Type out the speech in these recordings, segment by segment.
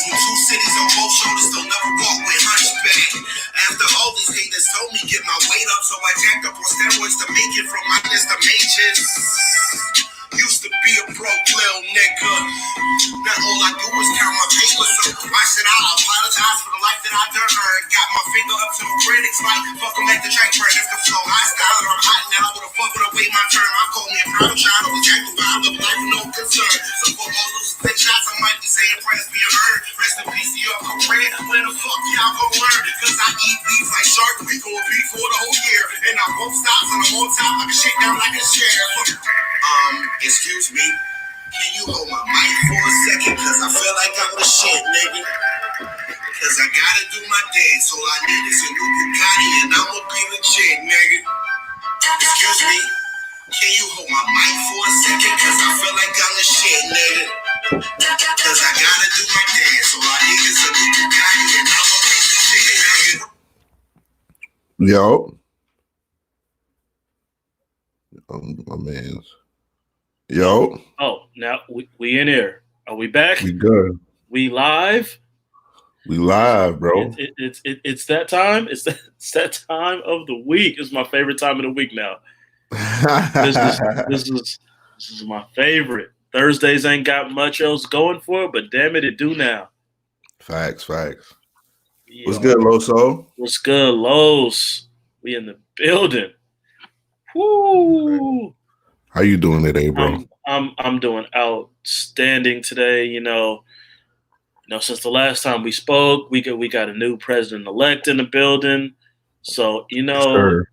from two cities on both shoulders, still never walk with hunchback. After all these haters told me get my weight up, so I jacked up on steroids to make it from minus to majors. Used to be a broke little nigga. Now all I do is count my paper, so why should I apologize for the life that I done earned? Got my finger up to the critics like, fuck them, let the track burn. If the flow hostile or I'm hot now, I would've fuck with wait my turn. I call me a proud child, I was jacked the wild of life, no concern. So for all those quick shots, I might be saying prayers being heard. Rest in peace to your career. When the fuck y'all gon' learn? Cause I eat beef like Shark, we gon' beef for the whole year. And I won't stop till I'm on top, I can shake down like a sheriff. Excuse me, can you hold my mic for a second? Cause I feel like I'm the shit, nigga. Cause I gotta do my dance, all I need is a new Bugatti and I'ma be legit, nigga. Excuse me, can you hold my mic for a second? Cause I feel like I'm the shit, nigga. Cause I gotta do my dance, all I need is a new Bugatti and I'ma be legit, nigga. Yo. My man's. Yo. Oh, now we in here. Are we back? We good. We live. We live, bro. It's that time. It's that time of the week. It's my favorite time of the week now. This is my favorite. Thursdays ain't got much else going for it, but damn it do now. Facts. Yeah. What's good, Loso? What's good, Los? We in the building. Woo! How you doing today, bro? I'm doing outstanding today. You know, since the last time we spoke, we got a new president-elect in the building. So, Sure.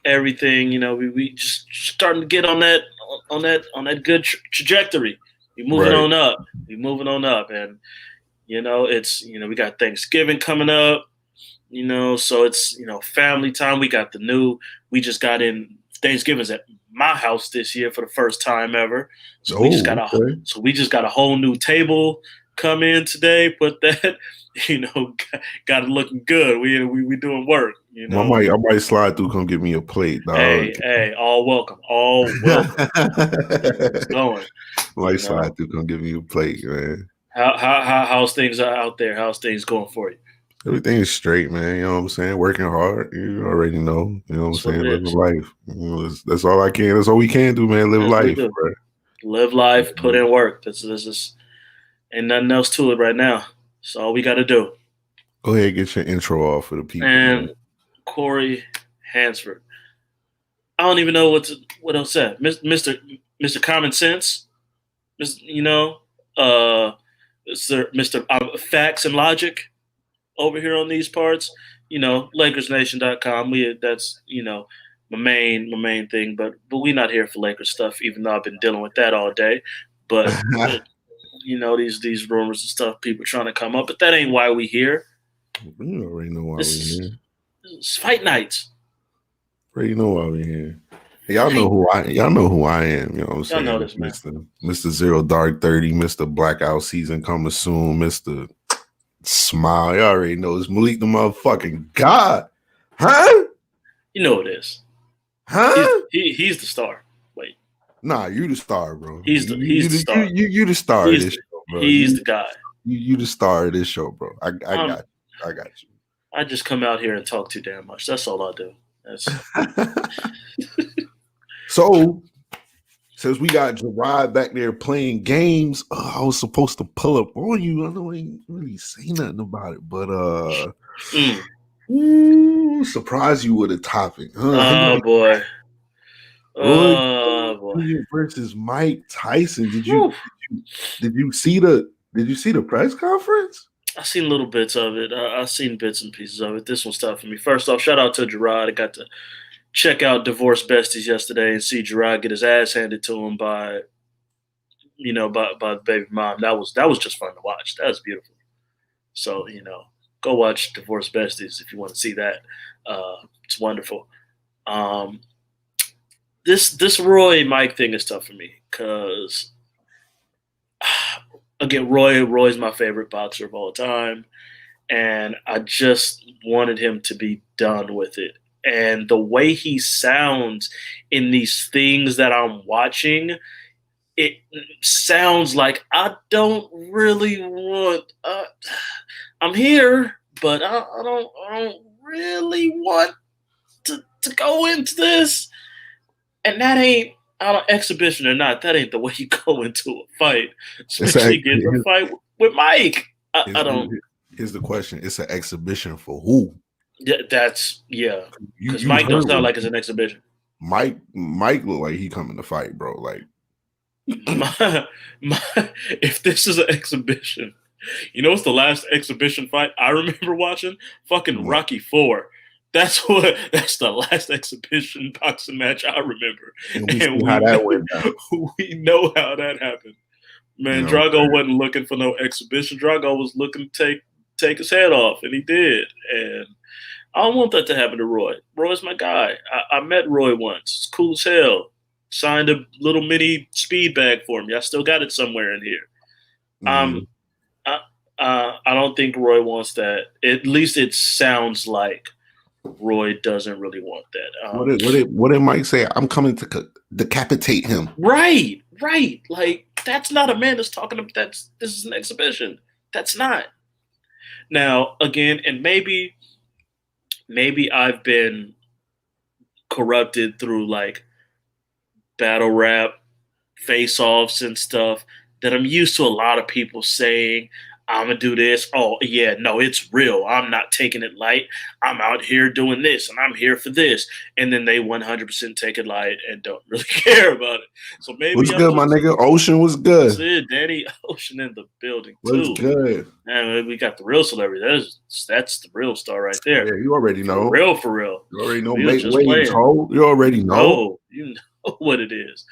Everything, we just starting to get on that good trajectory. We're moving on up. And it's we got Thanksgiving coming up. So it's family time. We just got in. Thanksgiving's at my house this year for the first time ever. So we just got a whole new table come in today. Put that, got it looking good. We doing work. I might slide through. Come get me a plate, dog. Hey, all welcome. It's going. Might slide through. Come get me a plate, man. How's things out there? How's things going for you? Everything is straight, man. You know what I'm saying? Working hard. You already know. You know what I'm saying? Living life. That's all I can. That's all we can do, man. Live life, bro. Live life. Put in work. This is ain't nothing else to it right now. That's all we got to do. Go ahead and get your intro off for the people. And man. Corey Hansford. I don't even know what else said. Mr. Common Sense. Mr. Facts and Logic. Over here on these parts, LakersNation.com. That's my main thing. But we not here for Lakers stuff, even though I've been dealing with that all day. But these rumors and stuff, people trying to come up, but that ain't why we here. You already know why we here. It's fight nights. Already know why we here. Y'all know who I am. You know what I'm saying? Y'all know this, man. Mr. Zero Dark 30, Mr. Blackout Season coming soon, Mr. Smile. You already know it's Malik the motherfucking God. Huh? You know it is. Huh? He's the star. Wait. Nah, you the star, bro. He's the star. You the star of this show, bro. He's the guy. You the star of this show, bro. I got you. I just come out here and talk too damn much. That's all I do. So, since we got Gerard back there playing games, I was supposed to pull up on you. I know I ain't really say nothing about it, but surprise you with a topic. Oh boy. Roy versus Mike Tyson. Did you see the press conference? I seen little bits of it. I seen bits and pieces of it. This one's tough for me. First off, shout out to Gerard. I got to check out Divorce Besties yesterday and see Gerard get his ass handed to him by the baby mom. That was just fun to watch. That was beautiful. So, go watch Divorce Besties if you want to see that. It's wonderful. This Roy Mike thing is tough for me because again, Roy's my favorite boxer of all time, and I just wanted him to be done with it. And the way he sounds in these things that I'm watching, it sounds like I don't really want. I'm here, but I don't really want to go into this. And that ain't exhibition or not. That ain't the way you go into a fight, especially against a fight with Mike. I don't. Here's the question: it's an exhibition for who? Because Mike don't sound like it's an exhibition. Mike look like he coming to fight, bro. Like, if this is an exhibition, you know what's the last exhibition fight I remember watching? Fucking Rocky IV. That's the last exhibition boxing match I remember. And we know how that happened. Man, Drago wasn't looking for no exhibition. Drago was looking to take his head off, and he did. And I don't want that to happen to Roy. Roy's my guy. I met Roy once. It's cool as hell. Signed a little mini speed bag for me. I still got it somewhere in here. I don't think Roy wants that. At least it sounds like Roy doesn't really want that. What did Mike say? I'm coming to decapitate him. Right. Like, that's not a man that's talking about this is an exhibition. That's not. Now, again, and maybe I've been corrupted through like battle rap, face-offs and stuff that I'm used to a lot of people saying, I'm going to do this. Oh, yeah, no, it's real. I'm not taking it light. I'm out here doing this, and I'm here for this. And then they 100% take it light and don't really care about it. So maybe what's good, my nigga? Ocean was good. That's it, Danny Ocean in the building, too. What's good? Man, we got the real celebrity. That's the real star right there. Yeah, you already know. For real. You already know. You already know. Oh, you know what it is.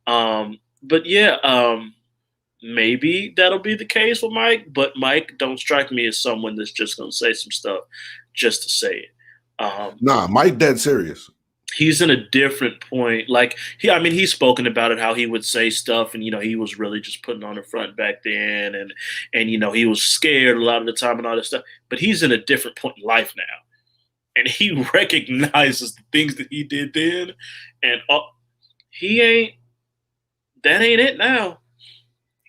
But yeah, maybe that'll be the case with Mike, but Mike don't strike me as someone that's just going to say some stuff just to say it. Nah, Mike dead serious. He's in a different point. Like, he's spoken about it, how he would say stuff, and, he was really just putting on the front back then, and he was scared a lot of the time and all this stuff. But he's in a different point in life now. And he recognizes the things that he did then, and that ain't it now.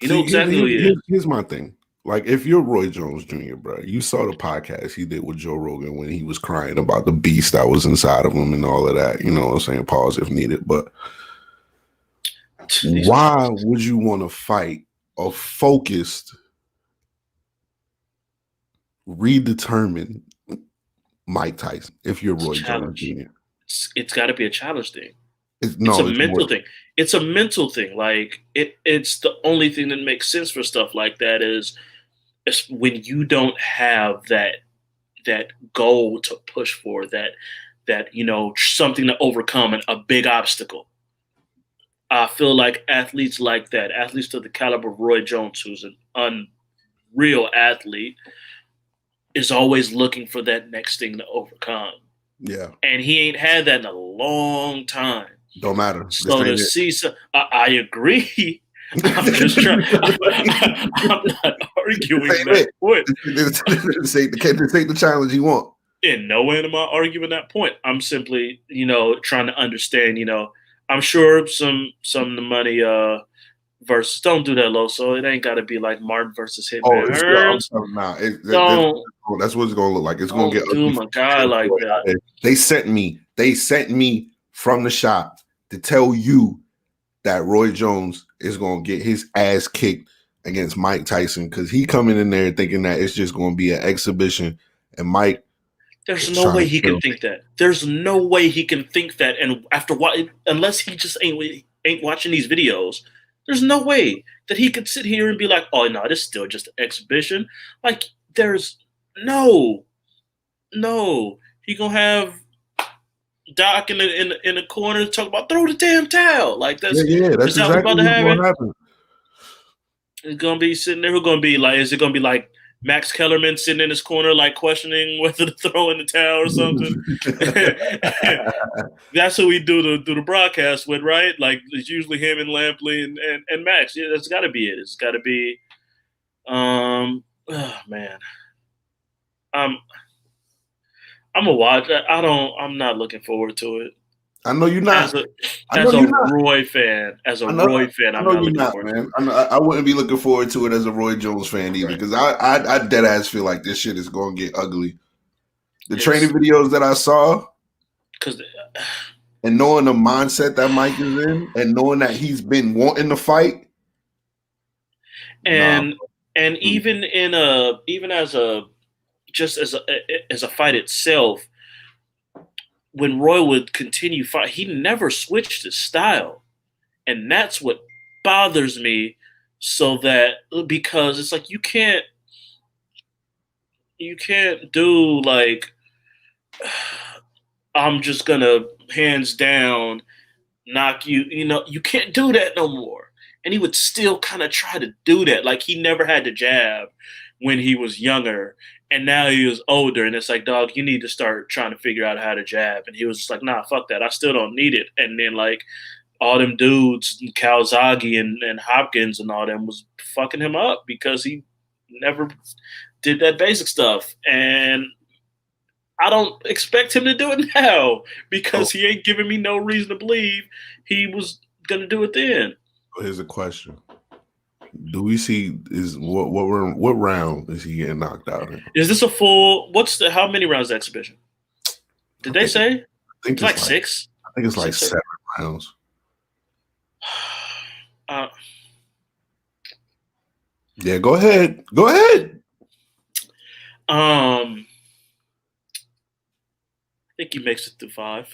You know exactly who he is. Here's my thing. Like, if you're Roy Jones Jr., bro, you saw the podcast he did with Joe Rogan when he was crying about the beast that was inside of him and all of that. You know what I'm saying? Pause if needed. But why would you want to fight a focused, redetermined Mike Tyson if you're Roy Jones Jr.? It's got to be a challenge thing. It's a mental thing. It's a mental thing. Like, it's the only thing that makes sense for stuff like that is when you don't have that goal to push for, that something to overcome and a big obstacle. I feel like athletes like that, athletes to the caliber of Roy Jones, who's an unreal athlete, is always looking for that next thing to overcome. Yeah. And he ain't had that in a long time. Don't matter. So to see, I agree. I'm just trying. I'm not arguing that point. This ain't the challenge you want. In no way am I arguing that point. I'm simply, trying to understand. I'm sure some of the money versus. Don't do that, Loso. It ain't got to be like Martin versus Hitman Hearns. That's what it's gonna look like. It's gonna get do my guy like that. They sent me from the shop to tell you that Roy Jones is going to get his ass kicked against Mike Tyson because he coming in there thinking that it's just going to be an exhibition. And Mike, there's no way he can think that. There's no way he can think that. And after what, unless he just ain't watching these videos, there's no way that he could sit here and be like, "Oh no, this is still just an exhibition." Like, there's no. He gonna have Doc in the corner talk about throw the damn towel. Like, that's exactly what's about to happen. It's gonna be sitting there. Who's gonna be like? Is it gonna be like Max Kellerman sitting in his corner, like questioning whether to throw in the towel or something? That's who we do the broadcast with, right? Like, it's usually him and Lampley and Max. Yeah, that's got to be it. It's got to be. Oh man, I'm gonna watch. I'm not looking forward to it. I know you're not. As a Roy fan, I'm not you're looking not, forward man. I wouldn't be looking forward to it as a Roy Jones fan either, because I dead ass feel like this shit is going to get ugly. The training videos that I saw, and knowing the mindset that Mike is in, and knowing that he's been wanting to fight, and even as a fight itself, when Roy would continue fight, he never switched his style, and that's what bothers me. So that because it's like you can't do like I'm just gonna hands down knock you. You can't do that no more. And he would still kind of try to do that. Like he never had to jab when he was younger. And now he was older. And it's like, dog, you need to start trying to figure out how to jab. And he was just like, nah, fuck that. I still don't need it. And then like all them dudes, Calzaghe and Hopkins and all them was fucking him up because he never did that basic stuff. And I don't expect him to do it now because he ain't giving me no reason to believe he was going to do it then. Here's a question: do we see what round is he getting knocked out in? Is this a full? How many rounds exhibition? Did they say? I think it's like 6. I think it's like 7 rounds. Yeah, go ahead. I think he makes it to 5.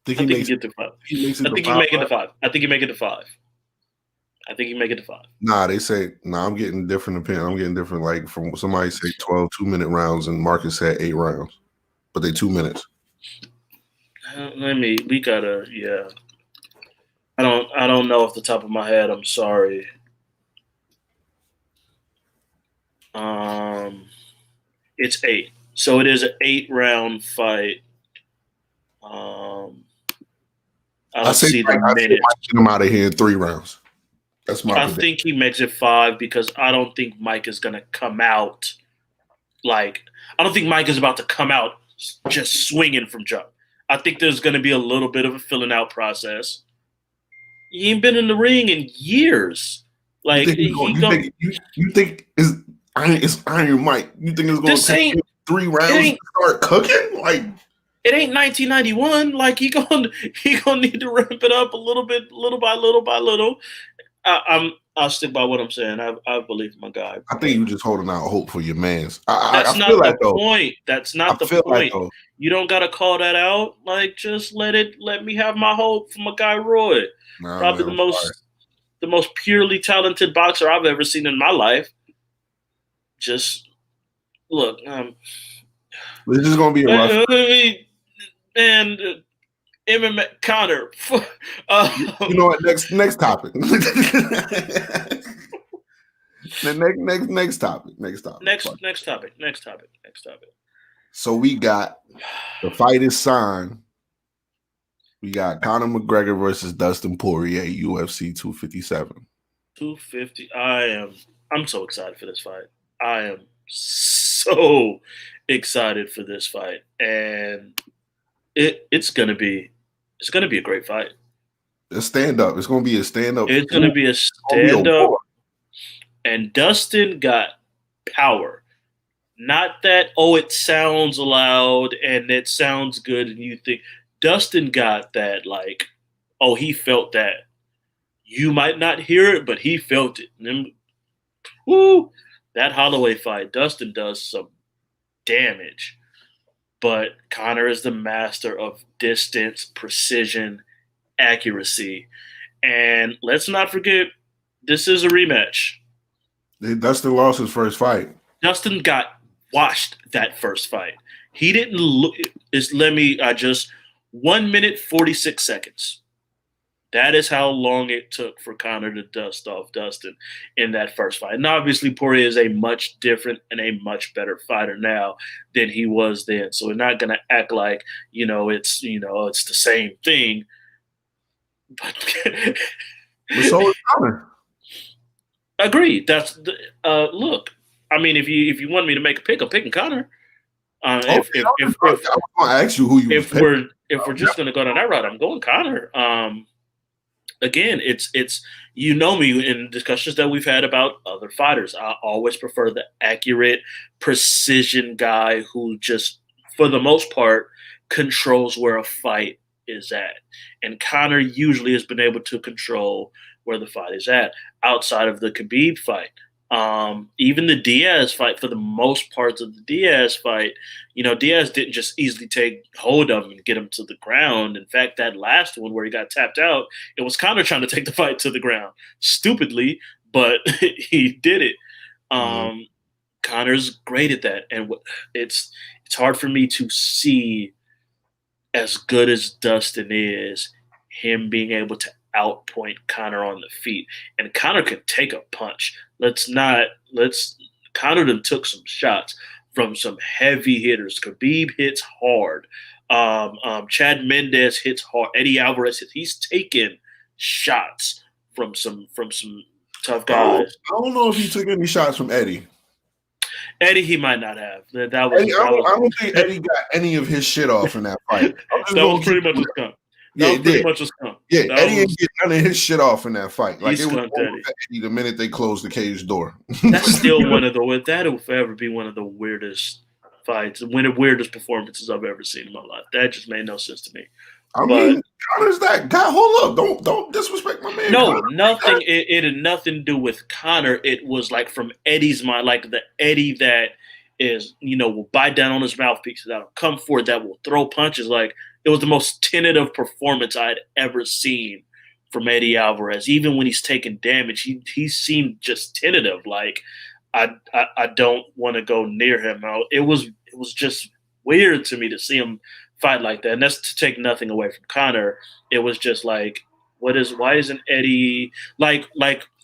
I think he get to 5. I think he make it to 5. I think he make it to 5. I think he make it to 5. Nah, they say I'm getting different opinion. I'm getting different. Like from somebody say 12 2-minute rounds, and Marcus said 8 rounds, but they 2 minutes. We gotta. Yeah. I don't know off the top of my head. I'm sorry. It's 8. So it is an 8-round fight. I don't see the minutes. Get him out of here in 3 rounds. That's my prediction. I think he makes it 5 because I don't think Mike is gonna come out I don't think Mike is about to come out just swinging from jump. I think there's gonna be a little bit of a filling out process. He ain't been in the ring in years. Like you think it's Iron Mike? You think it's going to take 3 rounds to start cooking? Like it ain't 1991. Like he gonna need to ramp it up a little bit, little by little. I'll stick by what I'm saying. I believe my guy. I think you're just holding out hope for your mans. That's not the point. That's not the point. You don't gotta call that out. Like just let me have my hope for my guy Roy. Probably the most purely talented boxer I've ever seen in my life. Just look, this is gonna be a rough. And MMA Conor. You know what? Next topic. Next topic. So we got the fight is signed. We got Conor McGregor versus Dustin Poirier, UFC 257. 250. I'm so excited for this fight. I am so excited for this fight, and it's gonna be a great fight. A stand up. It's gonna be a stand up. It's gonna be a stand up. And Dustin got power. Not that it sounds loud and it sounds good, and you think Dustin got that he felt that. You might not hear it, but he felt it. And then, that Holloway fight, Dustin does some damage. But Conor is the master of distance, precision, accuracy. And let's not forget, this is a rematch. Dustin lost his first fight. Dustin got washed that first fight. He didn't look. 1 minute, 46 seconds. That is how long it took for Conor to dust off Dustin in that first fight. And obviously, Poirier is a much different and a much better fighter now than he was then. So we're not going to act like, it's the same thing. But so is Conor. Agreed. That's look. I mean, if you want me to make a pick, I'm picking Conor. If I was going to ask you who you if we're just going to go down that route, I'm going Conor. Again, it's you know me in discussions that we've had about other fighters. I always prefer the accurate, precision guy who just, for the most part, controls where a fight is at. And Conor usually has been able to control where the fight is at outside of the Khabib fight. Even the Diaz fight, for the most parts of the Diaz fight, Diaz didn't just easily take hold of him and get him to the ground. In fact, that last one where he got tapped out, it was Conor trying to take the fight to the ground, stupidly, but he did it. Conor's great at that, and it's hard for me to see, as good as Dustin is, him being able to outpoint Conor on the feet. And Conor could take a punch. Conor done took some shots from some heavy hitters. Khabib hits hard. Chad Mendes hits hard. Eddie Alvarez hits. He's taken shots from some tough guys. I don't know if he took any shots from Eddie. Eddie, he might not have. I don't think Eddie got any of his shit off in that fight. That was pretty much his gun. Yeah, Eddie didn't get none of his shit off in that fight. Like, it was over Eddie the minute they closed the cage door. That's still that'll forever be one of the weirdest fights, one of the weirdest performances I've ever seen in my life. That just made no sense to me. I mean, Conor's that guy. Hold up, don't disrespect my man. No, nothing. It had nothing to do with Conor. It was like from Eddie's mind, like the Eddie that is, will bite down on his mouthpiece, that'll come forward, that will throw punches. Like, it was the most tentative performance I had ever seen from Eddie Alvarez. Even when he's taking damage, he seemed just tentative. Like, I don't want to go near him. It was just weird to me to see him fight like that. And that's to take nothing away from Conor. It was just like, why isn't Eddie like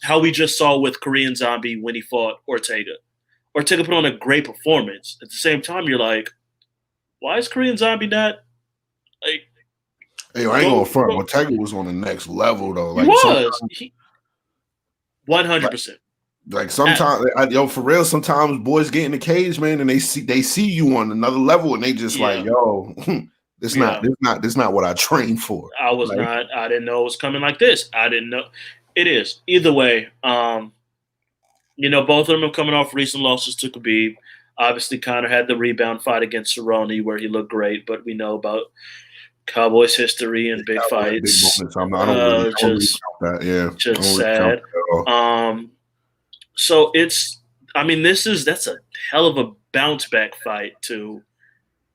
how we just saw with Korean Zombie when he fought Ortega? Ortega put on a great performance. At the same time, you're like, why is Korean Zombie not like? Hey, I ain't gonna front. Ortega was on the next level though. Like, he was 100%. Like sometimes, for real, sometimes boys get in the cage, man, and they see you on another level, and they just like, yo, this not what I trained for. I didn't know it was coming like this. I didn't know it is. Either way, both of them are coming off recent losses to Khabib. Obviously, Conor had the rebound fight against Cerrone where he looked great, but we know about Cowboys history and big fights. Big moments. Just sad. So that's a hell of a bounce back fight to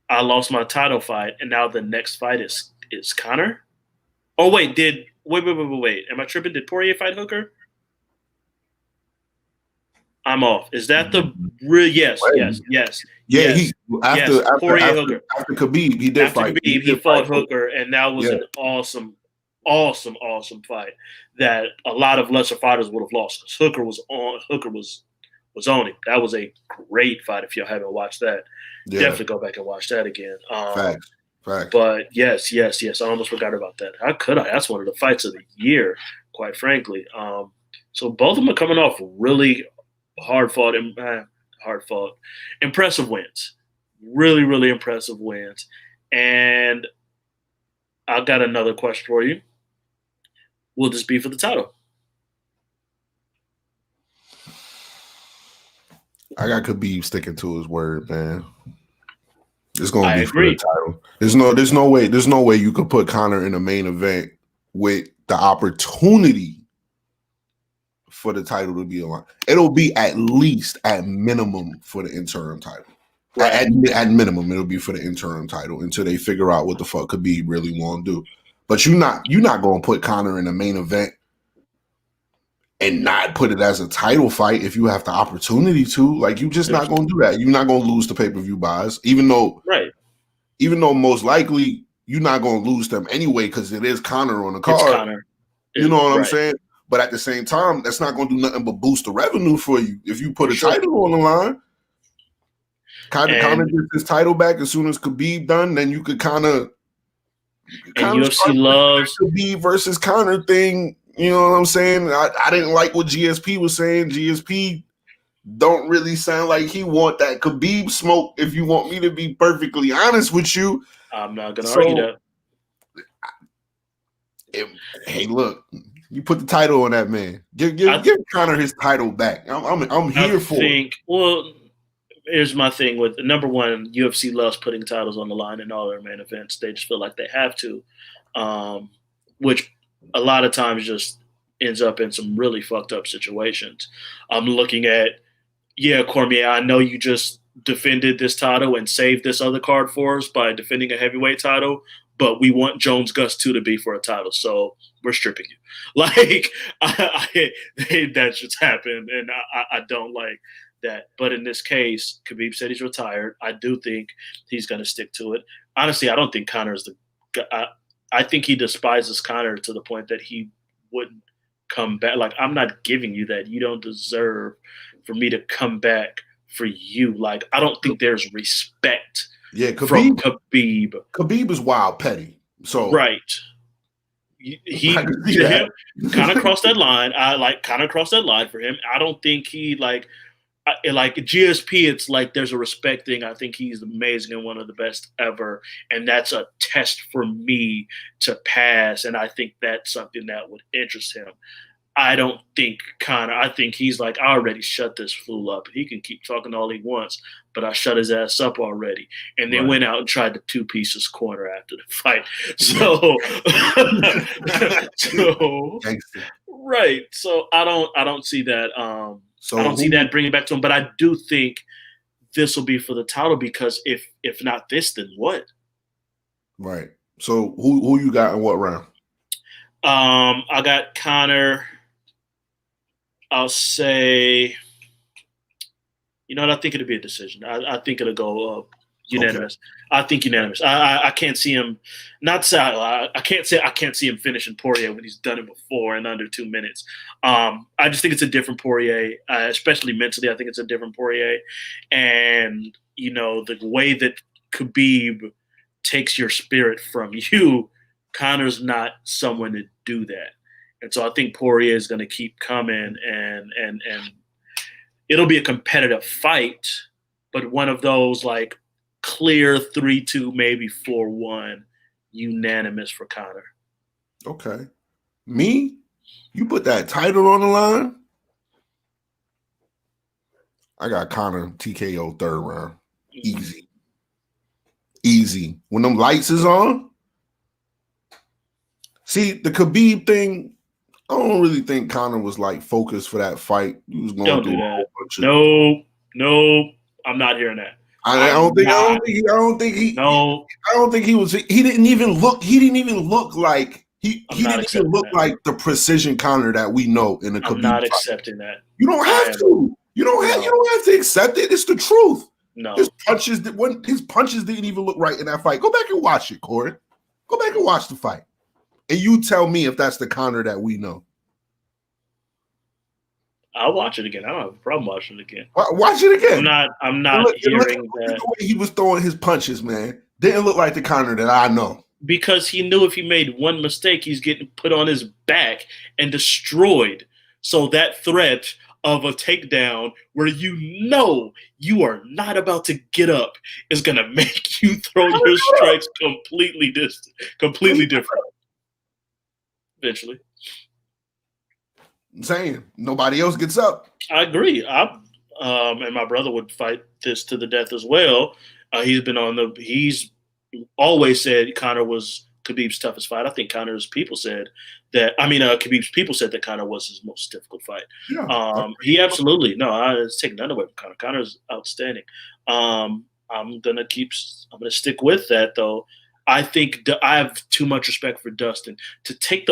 I lost my title fight, and now the next fight is Conor. Oh wait, wait. Am I tripping? Did Poirier fight Hooker? I'm off. Is that the real? Yes. Yeah, after Khabib, he did fight. Khabib, he fought Hooker, and that was an awesome fight that a lot of lesser fighters would have lost because Hooker was on him. That was a great fight. If you haven't watched that, definitely go back and watch that again. Facts. But yes, I almost forgot about that. How could I? That's one of the fights of the year, quite frankly. So both of them are coming off really impressive wins. Really, really impressive wins. And I've got another question for you. Will this be for the title? I got Khabib sticking to his word, man. It's gonna be for the title. There's no way you could put Conor in a main event with the opportunity for the title to be aligned. It'll be at minimum for the interim title. Right. At minimum, it'll be for the interim title until they figure out what the fuck Khabib really want to do. But you're not gonna put Conor in a main event and not put it as a title fight if you have the opportunity to. Like, you just not gonna do that. You're not gonna lose the pay-per-view buys, even though most likely you're not gonna lose them anyway because it is Conor on the card. It's Conor. You know what I'm saying? But at the same time, that's not going to do nothing but boost the revenue for you. If you put a title on the line, Conor gets his title back as soon as Khabib done, then you could kind of UFC loves Khabib versus Conor thing. You know what I'm saying? I didn't like what GSP was saying. GSP don't really sound like he want that Khabib smoke, if you want me to be perfectly honest with you. I'm not going to argue that. Hey, look, you put the title on that man. Give Conor his title back. I'm here for it. Well, here's my thing with number one, UFC loves putting titles on the line in all their main events. They just feel like they have to, which a lot of times just ends up in some really fucked up situations. I'm looking at, Cormier, I know you just defended this title and saved this other card for us by defending a heavyweight title, but we want Jones Gus 2 to be for a title, so we're stripping you. Like, that just happened, and I don't like that. But in this case, Khabib said he's retired. I do think he's going to stick to it. Honestly, I don't think Conor's I think he despises Conor to the point that he wouldn't come back. Like, I'm not giving you that. You don't deserve for me to come back for you. Like, I don't think there's respect from Khabib. Khabib is wild petty. So right. He kind of crossed that line. Kind of crossed that line for him. I don't think he like GSP. It's like there's a respect thing. I think he's amazing and one of the best ever, and that's a test for me to pass. And I think that's something that would interest him. I don't think Conor. I think he's like, I already shut this fool up. He can keep talking all he wants, but I shut his ass up already. And then went out and tried to 2 pieces corner after the fight. So, right. So I don't see that. I don't see that bringing back to him. But I do think this will be for the title, because if not this, then what? Right. So who you got in what round? I got Conor. I'll say, I think it'll be a decision. I think it'll go unanimous. Okay. I think unanimous. I can't see him. I can't see him finishing Poirier when he's done it before in under 2 minutes. I just think it's a different Poirier, especially mentally. I think it's a different Poirier, and the way that Khabib takes your spirit from you, Conor's not someone to do that. And so I think Poirier is going to keep coming, and it'll be a competitive fight, but one of those like clear 3-2, maybe 4-1, unanimous for Conor. Okay. Me? You put that title on the line? I got Conor TKO 3rd round. Easy. When them lights is on. See, the Khabib thing, I don't really think Conor was like focused for that fight. He was going through a whole bunch of No, I'm not hearing that. I don't think he was. He didn't even look like the precision Conor that we know in the Khabib. I'm not accepting that. You don't have to. You don't have to accept it. It's the truth. No, his punches didn't even look right in that fight. Go back and watch it, Corey. Go back and watch the fight. And you tell me if that's the Conor that we know. I'll watch it again. I don't have a problem watching it again. Watch it again. I'm not hearing that. The way he was throwing his punches, man, didn't look like the Conor that I know. Because he knew if he made one mistake, he's getting put on his back and destroyed. So that threat of a takedown where you are not about to get up is going to make you throw your strikes completely different. Eventually. I'm saying nobody else gets up. I agree. And my brother would fight this to the death as well. He's always said Conor was Khabib's toughest fight. I think Khabib's people said that Conor was his most difficult fight. Yeah. He absolutely, it's taking none away from Conor. Conor's outstanding. I'm gonna stick with that though. I think I have too much respect for Dustin to take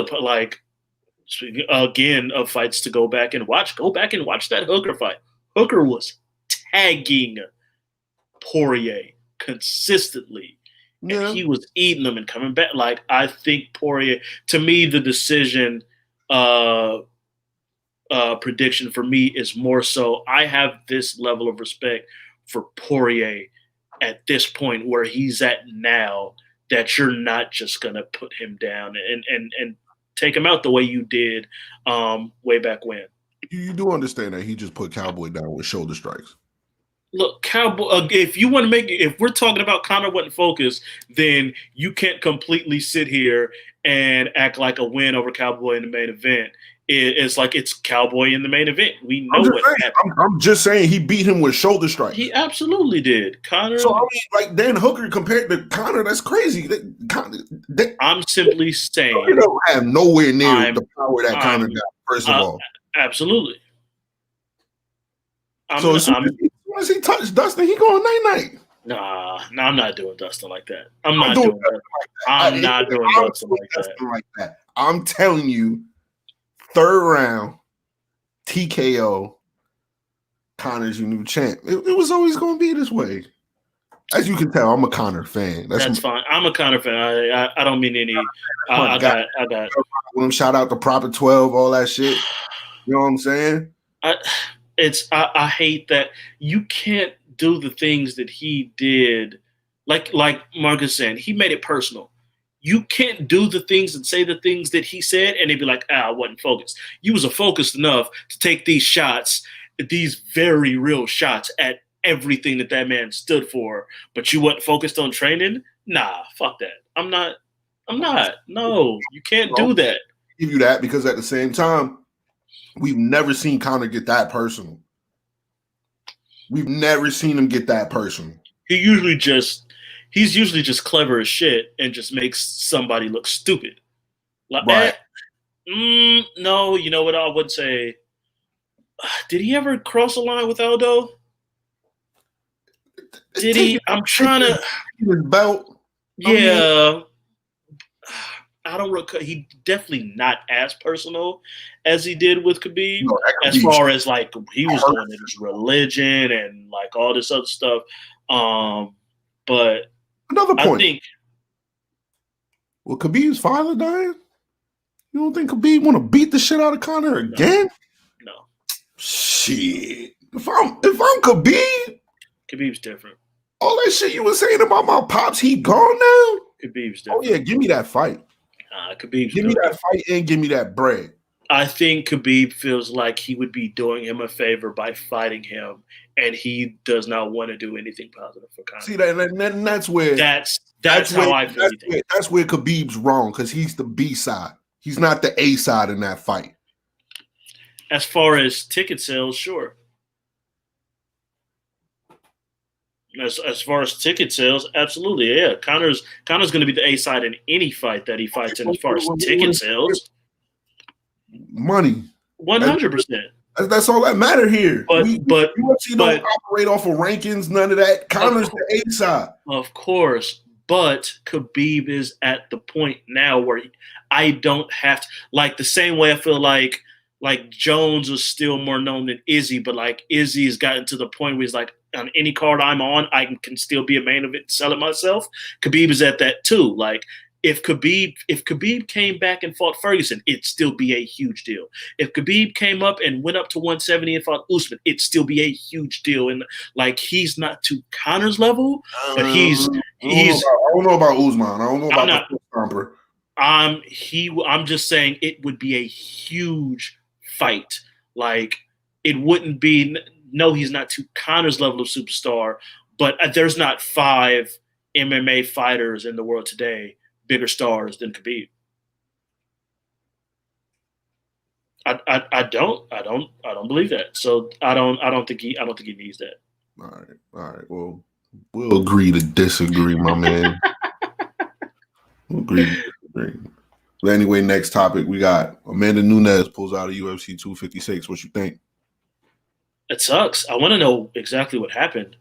again of fights to go back and watch. Go back and watch that Hooker fight. Hooker was tagging Poirier consistently. Yeah. And he was eating them and coming back. Like, I think Poirier, to me, the decision prediction for me is more so I have this level of respect for Poirier at this point where he's at now, that you're not just going to put him down and take him out the way you did way back when. You do understand that he just put Cowboy down with shoulder strikes. Look, Cowboy. If you want to if we're talking about Conor wasn't focused, then you can't completely sit here and act like a win over Cowboy in the main event. It's like it's Cowboy in the main event. We know what happened. I'm just saying he beat him with shoulder strikes. He absolutely did. Conor. So I mean, like Dan Hooker compared to Conor, that's crazy. I'm simply saying Hooker don't have nowhere near the power that Conor got. First of all, absolutely. So as soon as he touched Dustin, he going night-night. Nah, I'm not doing Dustin like that. I'm not doing Dustin like that. I'm telling you, third round, TKO, Conor's your new champ. It was always going to be this way. As you can tell, I'm a Conor fan. That's fine. I'm a Conor fan. I don't mean any. I got. Shout out to Proper 12, all that shit. You know what I'm saying? I hate that you can't do the things that he did. Like Marcus said, he made it personal. You can't do the things and say the things that he said, and they'd be like, I wasn't focused. You was focused enough to take these shots, these very real shots at everything that man stood for, but you wasn't focused on training? Nah, fuck that. I'm not. No, you can't do that. I'll give you that because at the same time, we've never seen Conor get that personal. We've never seen him get that personal. He's usually just clever as shit and just makes somebody look stupid. Like, right. No, you know what I would say? Did he ever cross a line with Aldo? Did he? I'm trying to. His belt. Yeah. I don't recall. He definitely not as personal as he did with Khabib. No, as far as like he was going into his religion and like all this other stuff. But another point. I think. Well, Khabib's father dying. You don't think Khabib want to beat the shit out of Conor again? No. Shit. If I'm Khabib, Khabib's different. All that shit you were saying about my pops, he gone now. Khabib's different. Oh yeah, give me that fight. Khabib's give me that fight and give me that bread. I think Khabib feels like he would be doing him a favor by fighting him, and he does not want to do anything positive for Conor. See that, and that's where that's how I feel. That's where Khabib's wrong because he's the B side. He's not the A side in that fight. As far as ticket sales, sure. As far as ticket sales, absolutely, yeah. Conor's going to be the A side in any fight that he fights in. As far as ticket sales, money, 100%. That's all that matter here. But UFC don't operate off of rankings, none of that. Conor's the A side, of course. But Khabib is at the point now where I don't have to, like the same way I feel like Jones is still more known than Izzy, but like Izzy has gotten to the point where he's like, on any card I'm on, I can still be a main event and sell it myself. Khabib is at that too. Like if Khabib came back and fought Ferguson, it'd still be a huge deal. If Khabib came up and went up to 170 and fought Usman, it'd still be a huge deal. And like he's not to Conor's level, but he's. I don't know about Usman. I don't know about the Stomper. I'm just saying it would be a huge fight. Like it wouldn't be. No, he's not to Conor's level of superstar, but there's not 5 MMA fighters in the world today bigger stars than Khabib. I don't believe that. So I don't think he needs that. All right. Well, we'll agree to disagree, my man. We'll agree to disagree. But anyway, next topic we got Amanda Nunez pulls out of UFC 256. What you think? It sucks. I want to know exactly what happened.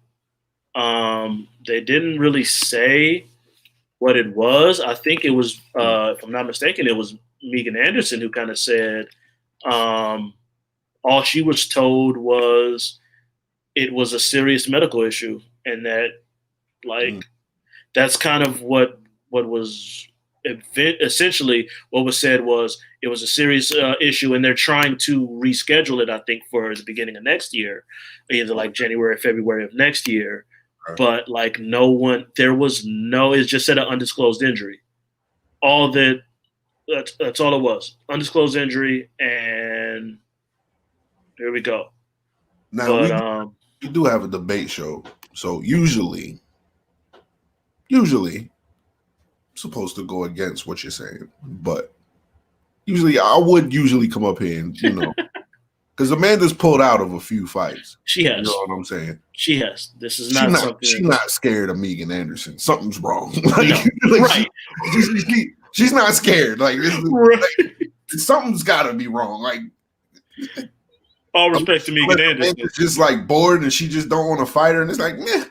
They didn't really say what it was. I think it was, if I'm not mistaken, it was Megan Anderson who kind of said all she was told was it was a serious medical issue, and that that's kind of what was essentially what was said was it was a serious issue, and they're trying to reschedule it, I think, for the beginning of next year, either like January or February of next year. Right. But like it just said an undisclosed injury. That's all it was. Undisclosed injury, and Here we go. Now we do have a debate show, so usually I'm supposed to go against what you're saying, but usually I would come up here and because Amanda's pulled out of a few fights. She has. You know what I'm saying? She has. This is not something. She's not scared of Megan Anderson. Something's wrong. Right. She's not scared. Like, right. Something's got to be wrong. Like, all respect to Megan Anderson. It's just like bored and she just don't want to fight her, and it's like, meh.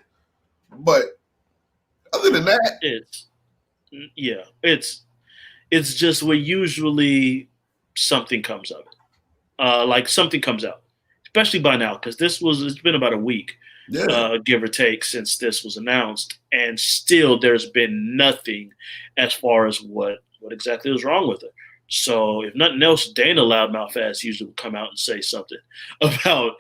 But other than that, it's just where usually something comes of it. Like something comes out, especially by now, because it's been about a week, give or take, since this was announced, and still there's been nothing as far as what exactly was wrong with it. So if nothing else, Dana Loudmouth ass usually will come out and say something about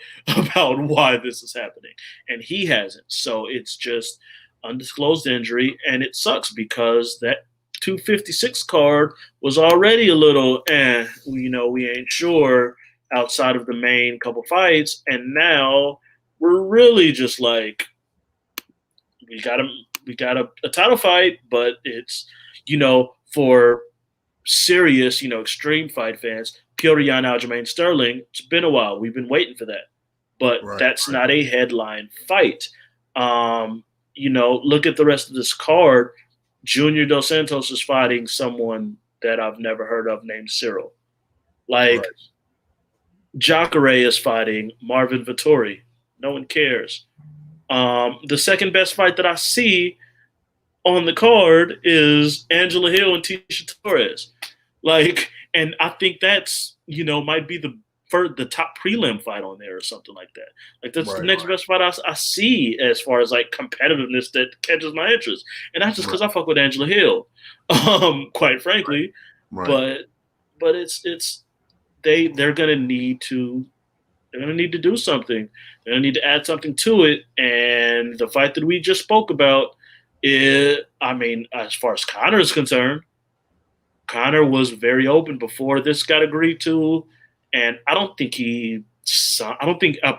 why this is happening, and he hasn't. So it's just undisclosed injury, and it sucks because that 256 card was already a little, we ain't sure outside of the main couple fights, and now we're really just like, we got a title fight, but it's for serious, extreme fight fans, Petr Yan, Aljamain Sterling, it's been a while. We've been waiting for that. But that's not a headline fight. Look at the rest of this card. Junior Dos Santos is fighting someone that I've never heard of named Cyril. Jacare is fighting Marvin Vettori. No one cares. The second best fight that I see on the card is Angela Hill and Tisha Torres. And I think that's, might be the top prelim fight on there or something like that. That's the next best fight I see as far as competitiveness that catches my interest. And that's just because I fuck with Angela Hill, quite frankly. But it's they're gonna need to do something. They're gonna need to add something to it. And the fight that we just spoke about, as far as Conor is concerned, Conor was very open before this got agreed to, and I don't think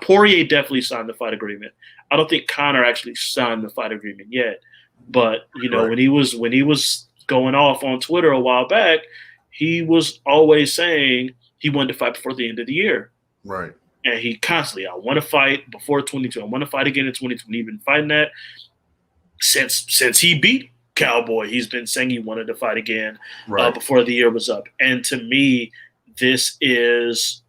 Poirier definitely signed the fight agreement. I don't think Conor actually signed the fight agreement yet. But when he was going off on Twitter a while back, he was always saying he wanted to fight before the end of the year. Right. And he constantly, I want to fight before 22. I want to fight again in 22. He's been fighting that since he beat Cowboy. He's been saying he wanted to fight again before the year was up. And to me, this is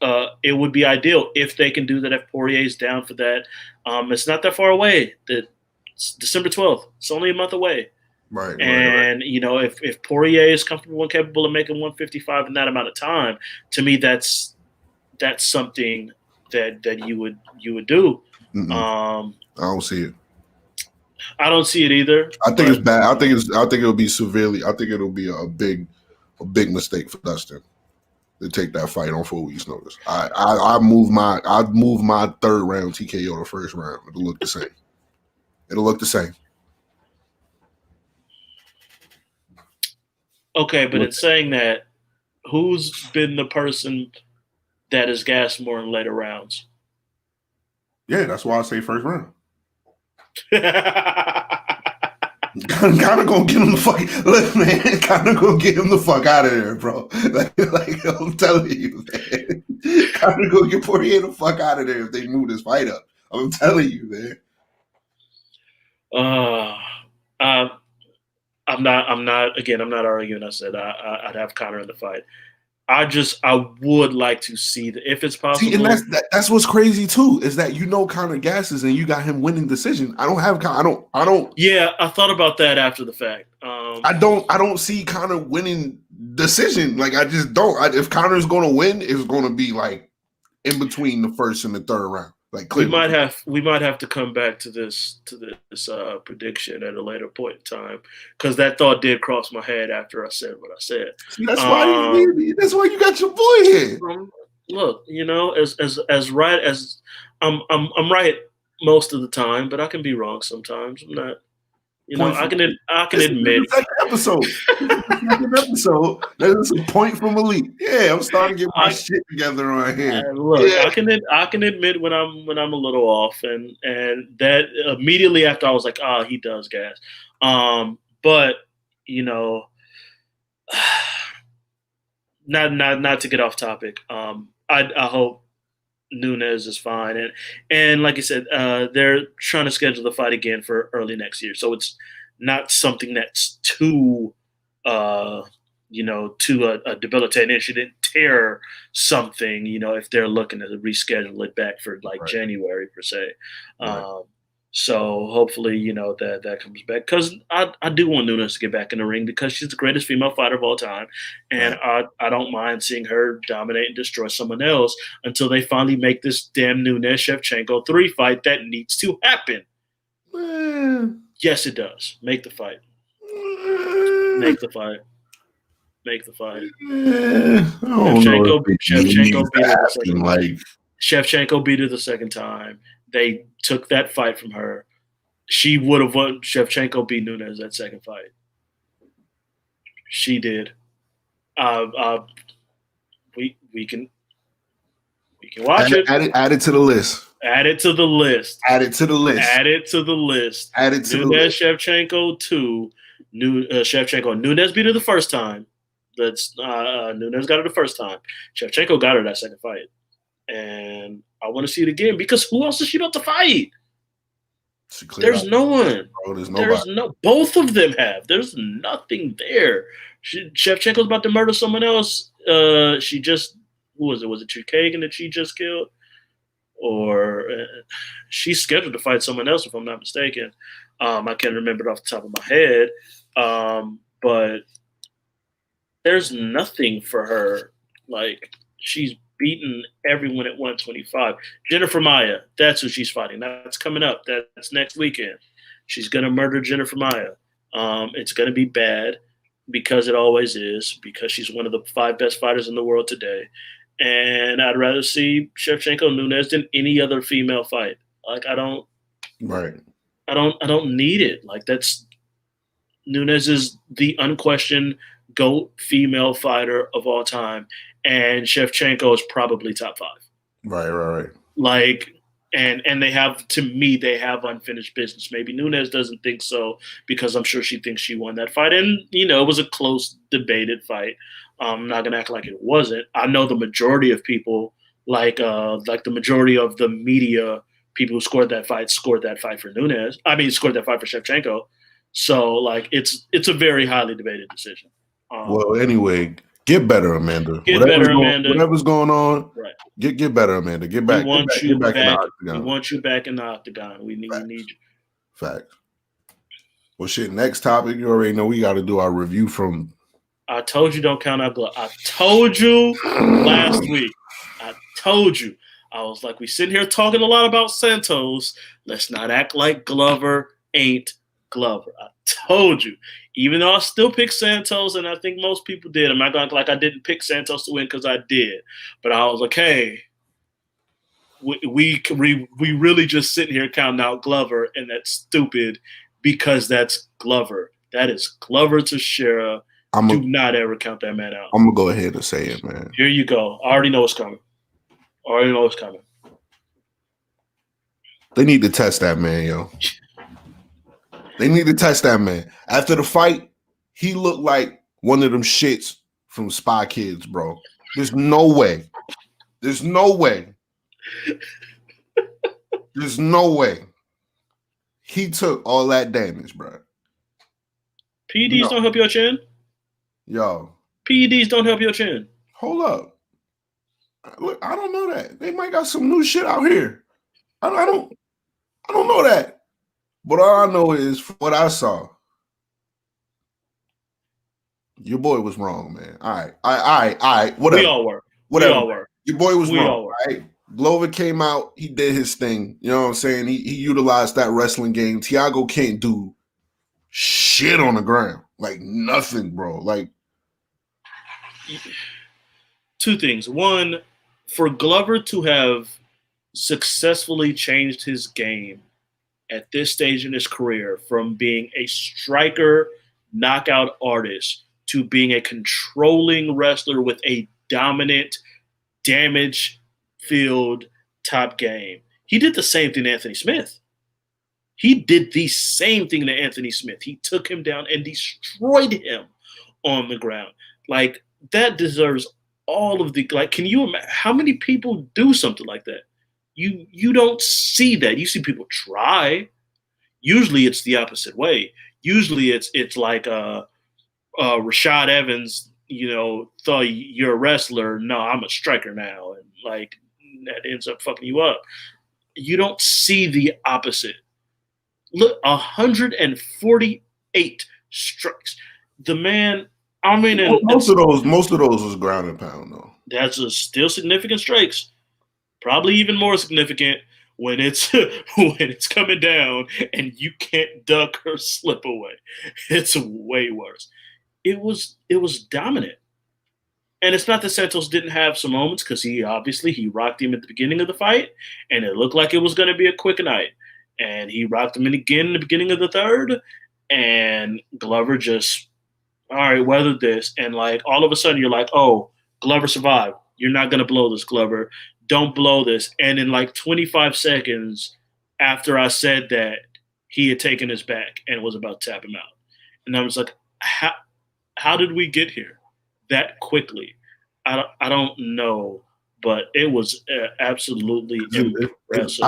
it would be ideal if they can do that, if Poirier's down for that. It's not that far away. It's December 12th. It's only a month away. Right. And, if Poirier is comfortable and capable of making 155 in that amount of time, to me, that's something that you would do. I don't see it. I don't see it either. I think it's bad. I think it'll be severely. I think it'll be a big mistake for Dustin to take that fight on 4 weeks' notice. I'd move my third round TKO to first round. It'll look the same. Okay, but it's saying that who's been the person that has gassed more in later rounds? Yeah, that's why I say first round. Kinda gonna get him the fuck. Look, man, kinda gonna get him the fuck out of there, bro. Like I'm telling you, man. Kinda gonna get Poirier the fuck out of there if they move this fight up. I'm telling you, man. I'm not arguing. I said I'd have Conor in the fight. I would like to see if it's possible. See, and that's what's crazy too, is that Conor gasses and you got him winning decision. I don't. Yeah, I thought about that after the fact. I don't see Conor winning decision. Like I just don't. If Conor's going to win, it's going to be like in between the first and the third round. Like clearly. we might have to come back to this prediction at a later point in time, because that thought did cross my head after I said what I said. See, that's why you got your boy here. Look, as right as I'm right most of the time, but I can be wrong sometimes. You know, I can admit. Second episode. Second episode. That's a point from Elite. Yeah, I'm starting to get my shit together on here. Look, yeah. I can admit when I'm a little off, and that immediately after I was like, he does gas. But you know, not to get off topic. I hope Nunez is fine, and like I said, they're trying to schedule the fight again for early next year, so it's not something that's too, too a debilitating issue. Didn't tear something, if they're looking to reschedule it back for like January per se. So hopefully, that comes back, because I do want Nunez to get back in the ring because she's the greatest female fighter of all time. And I don't mind seeing her dominate and destroy someone else until they finally make this damn Nunez-Shevchenko 3 fight that needs to happen. Yes, it does. Make the fight. Make the fight. Make the fight. Shevchenko beat her the second time. They took that fight from her. She would have won. Shevchenko beat Nunez that second fight. She did. We can watch it. Add it to the list. Add it to the list. Add it to the list. Add it to the list. Add it to the list. Shevchenko 2. Shevchenko. Nunez beat her the first time. That's Nunez got her the first time. Shevchenko got her that second fight. And I want to see it again because who else is she about to fight? There's no one. Bro, there's both of them have. There's nothing there. Shevchenko's about to murder someone else. She just, who was it? Was it Chukagan that she just killed? Or she's scheduled to fight someone else, if I'm not mistaken. I can't remember it off the top of my head. But there's nothing for her. Like, she's beaten everyone at 125. Jennifer Maia, that's who she's fighting. That's coming up. That's next weekend. She's going to murder Jennifer Maia. It's going to be bad because it always is, because she's one of the 5 best fighters in the world today. And I'd rather see Shevchenko Nunez than any other female fight. Like, I don't need it. Like, that's Nunez is the unquestioned GOAT female fighter of all time. And Shevchenko is probably top 5. Right. Like, and they have, to me, they have unfinished business. Maybe Nunez doesn't think so because I'm sure she thinks she won that fight. And, it was a close, debated fight. I'm not going to act like it wasn't. I know the majority of people, like the majority of the media people who scored that fight for Nunez. I mean, scored that fight for Shevchenko. So, like, it's a very highly debated decision. Well, anyway, get better, Amanda. Whatever's going on, right. Get better, Amanda. Get back. We want you back in the octagon. We want you back in the octagon. We need you. Facts. Well, shit, next topic, you already know we got to do our review from. I told you don't count out Glover. I told you last week. I told you. I was like, we sitting here talking a lot about Santos. Let's not act like Glover ain't Glover. I told you. Even though I still picked Santos, and I think most people did. I'm not going to act like I didn't pick Santos to win because I did. But I was like, hey, we really just sitting here counting out Glover, and that's stupid because that's Glover. That is Glover Teixeira. Do not ever count that man out. I'm going to go ahead and say it, man. Here you go. I already know what's coming. They need to test that man, yo. They need to test that man. After the fight, he looked like one of them shits from Spy Kids, bro. There's no way. There's no way. There's no way. He took all that damage, bro. PEDs don't help your chin? Yo. PEDs don't help your chin. Hold up. Look, I don't know that. They might got some new shit out here. I don't know that. But all I know is from what I saw, your boy was wrong, man. All right. Whatever. We all were. Whatever. We all were. Your boy was wrong. All were. Right? Glover came out. He did his thing. You know what I'm saying? He utilized that wrestling game. Thiago can't do shit on the ground. Like nothing, bro. Like 2 things. One, for Glover to have successfully changed his game at this stage in his career, from being a striker, knockout artist, to being a controlling wrestler with a dominant, damage-filled top game. He did the same thing to Anthony Smith. He did the same thing to Anthony Smith. He took him down and destroyed him on the ground. Like, that deserves all of the, like, can you imagine how many people do something like that? You don't see that. You see people try. Usually it's the opposite way. Usually it's like Rashad Evans, thought you're a wrestler. No, I'm a striker now. And like, that ends up fucking you up. You don't see the opposite. Look, 148 strikes. The man, I mean, most of those was ground and pound though. That's still significant strikes. Probably even more significant when it's coming down and you can't duck or slip away. It's way worse. It was dominant. And it's not that Santos didn't have some moments, because he rocked him at the beginning of the fight, and it looked like it was going to be a quick night. And he rocked him again in the beginning of the third, and Glover just, all right, weathered this. And like, all of a sudden you're like, oh, Glover survived. You're not going to blow this, Glover. Don't blow this. And in like 25 seconds after I said that, he had taken his back and was about to tap him out. And I was like, how did we get here that quickly? I don't know, but it was absolutely impressive. It's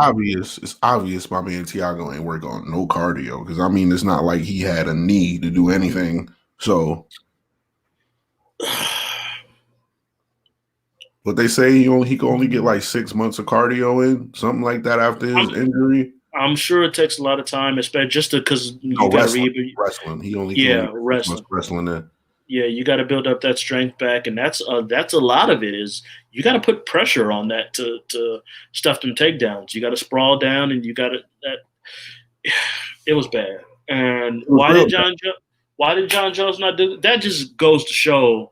obvious my man Thiago ain't work on no cardio, because I mean, it's not like he had a need to do anything. So but they say he can only get like 6 months of cardio in, something like that, after his injury. I'm sure it takes a lot of time, especially just because you got to read wrestling. He only wrestling there. Yeah, you got to build up that strength back, and that's a lot of it. Is you got to put pressure on that to stuff them takedowns. You got to sprawl down, and you got to that. It was bad. And why did John Jones not do that? Just goes to show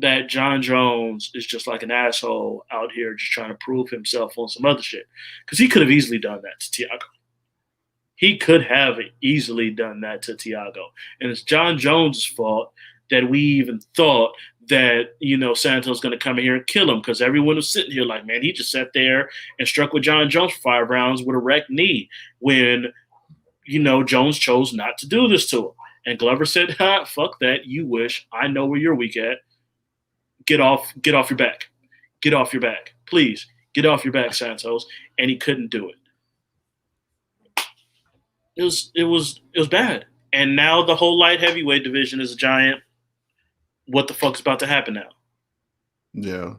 that John Jones is just like an asshole out here just trying to prove himself on some other shit. Because he could have easily done that to Thiago. He could have easily done that to Thiago. And it's John Jones' fault that we even thought that, Santos was going to come in here and kill him, because everyone was sitting here like, man, he just sat there and struck with John Jones for 5 rounds with a wrecked knee when, Jones chose not to do this to him. And Glover said, fuck that. You wish. I know where you're weak at. Get off your back. Get off your back. Please, get off your back, Santos. And he couldn't do it. It was bad. And now the whole light heavyweight division is a giant. What the fuck's about to happen now? Yeah.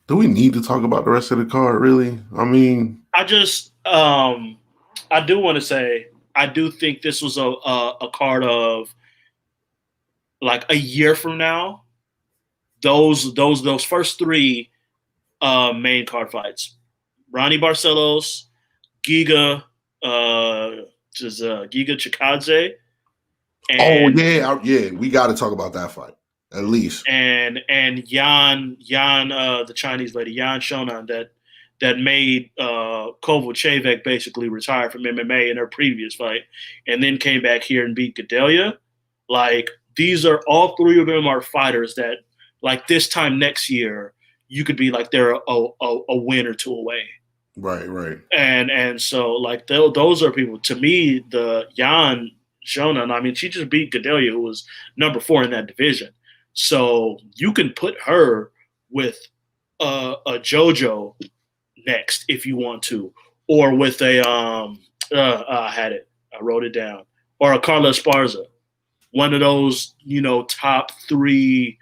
Do we need to talk about the rest of the card, really? I mean, I just I do want to say, I do think this was a card of, like, a year from now. Those first 3 main card fights: Ronnie Barcelos, Giga Chikadze. We got to talk about that fight at least. And Yan, the Chinese lady, Yan Shonan, that made Kovalchevek basically retire from MMA in her previous fight, and then came back here and beat Gadelia. Like, these are, all 3 of them are fighters that, like, this time next year, you could be like, they're a win or 2 away. Right. And so, like, those are people. To me, the Yan Shonan, I mean, she just beat Gadelia, who was number 4 in that division. So you can put her with a JoJo next if you want to, or with a I had it, I wrote it down, or a Carla Esparza, one of those top 3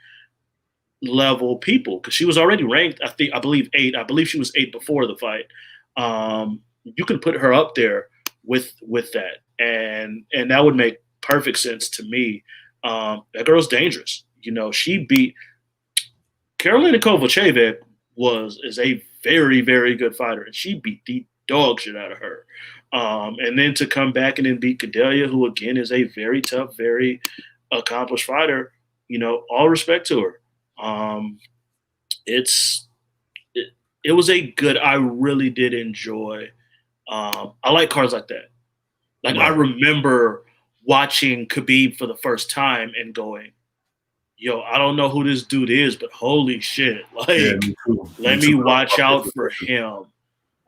level people, because she was already ranked. I believe 8. I believe she was 8 before the fight. You can put her up there with that, and that would make perfect sense to me. That girl's dangerous. She beat Karolina Kovalchevek is a very, very good fighter, and she beat the dog shit out of her. And then to come back and then beat Gadelia, who again is a very tough, very accomplished fighter. All respect to her. It was a good. I really did enjoy. I like cards like that. Like, Right. I remember watching Khabib for the first time and going, yo, I don't know who this dude is, but holy shit. Yeah, Like, me too. let Me too. me watch out for him.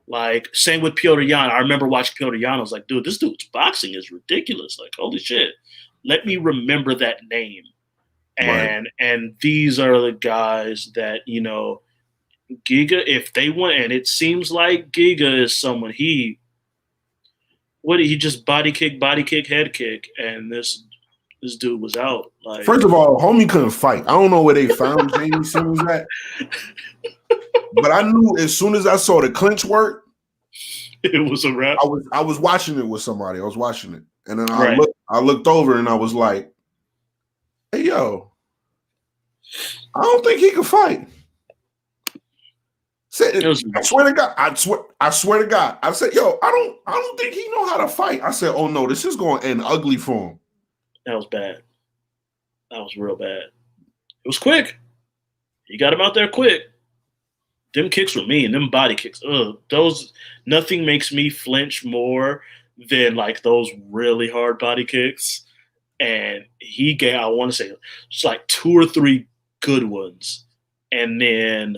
Like, same with Piotr Jan. I remember watching Piotr Jan. I was like, dude, this dude's boxing is ridiculous. Like, holy shit. Let me remember that name. Right. And these are the guys that, you know, Giga, if they want, and it seems like Giga is someone he just body kick, head kick, and this dude was out. Like, First of all, homie couldn't fight. I don't know where they found Jamie Simmons at, but I knew as soon as I saw the clinch work, it was a wrap. I was watching it with somebody. I was watching it, and then Right. I looked over and I was like, "Hey, yo, I don't think he can fight." I swear to God, I swear to God. I said, "Yo, I don't think he know how to fight." I said, "Oh no, this is going to end ugly for him." That was bad. That was real bad. It was quick. He got him out there quick. Them kicks were mean. Them body kicks. Nothing makes me flinch more than like those really hard body kicks. And he gave, I want to say, it's like 2 or 3 good ones. And then,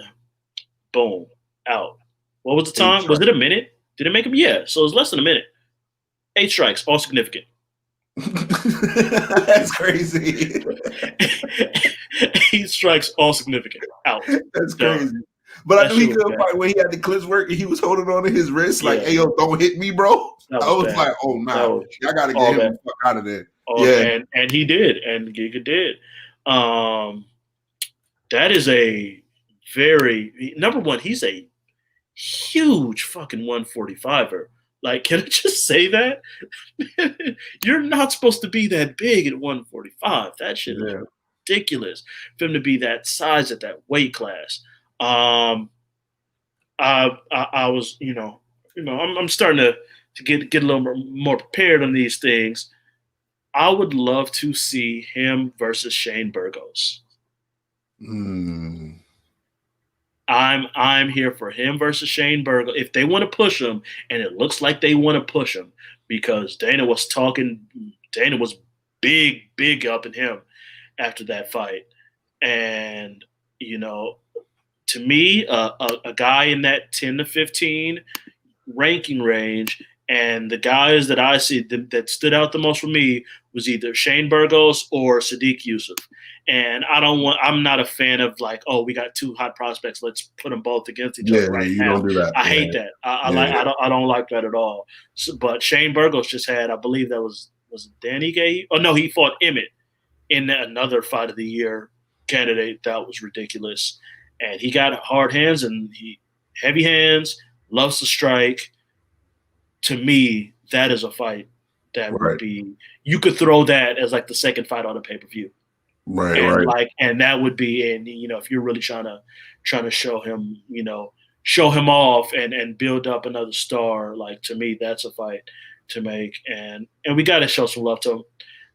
boom, out. What was the time? Was it a minute? Did it make him? Yeah. So it was less than a minute. 8 strikes, all significant. That's crazy. 8 strikes, all significant. Out. That's crazy. But I knew he couldn't fight when he had the clinch work and he was holding on to his wrist like, "Hey, yo, don't hit me, bro." I was like, "Oh, nah, I got to get him the fuck out of there." And he did, and Giga did. That is a very number one. He's a huge fucking 145er. Like, can I just say that? You're not supposed to be that big at 145. That shit is ridiculous for him to be that size at that weight class. I was, I'm starting to get a little more prepared on these things. I would love to see him versus Shane Burgos. I'm here for him versus Shane Burgos. If they want to push him, and it looks like they want to push him, because Dana was big up in him after that fight. And, to me, a guy in that 10 to 15 ranking range, and the guys that I see that stood out the most for me was either Shane Burgos or Sadiq Yusuf. And I'm not a fan of like, oh, we got 2 hot prospects, let's put them both against each other right now. Don't do that. I hate that. I don't like that at all. So, but Shane Burgos just had, I believe that was it Danny Gay? Oh no, he fought Emmett in another fight of the year candidate. That was ridiculous. And he got hard hands and heavy hands, loves to strike. To me, that is a fight that would be, you could throw that as like the second fight on a pay-per-view. Right. And that would be, and if you're really trying to show him, show him off and build up another star, like, to me, that's a fight to make. And we got to show some love to him.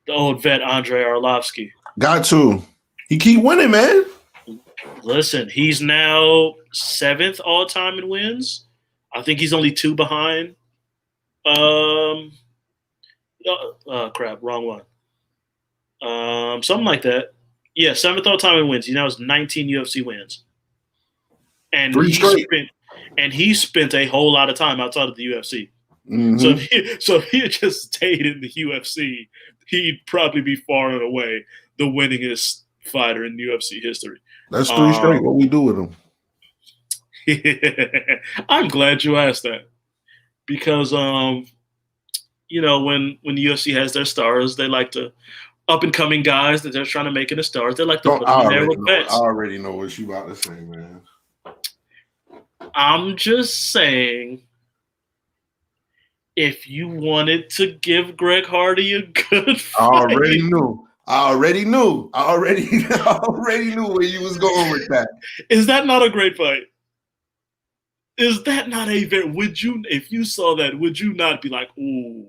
The old vet, Andrei Arlovsky. Got to. He keep winning, man. Listen, he's now 7th all time in wins. I think he's only 2 behind. Wrong one. Something like that. Yeah, 7th all time in wins. He now has 19 UFC wins. And he spent a whole lot of time outside of the UFC. Mm-hmm. So if he had just stayed in the UFC, he'd probably be far and away the winningest fighter in UFC history. That's 3 straight. What we do with him? I'm glad you asked that, because when the UFC has their stars, they like to up and coming guys that they're trying to make into stars. They like to put them in there with vets. I already know what you about to say, man. I'm just saying, if you wanted to give Greg Hardy a good fight, I already knew where you was going with that. Is that not a great fight? Is that not if you saw that, would you not be like, ooh,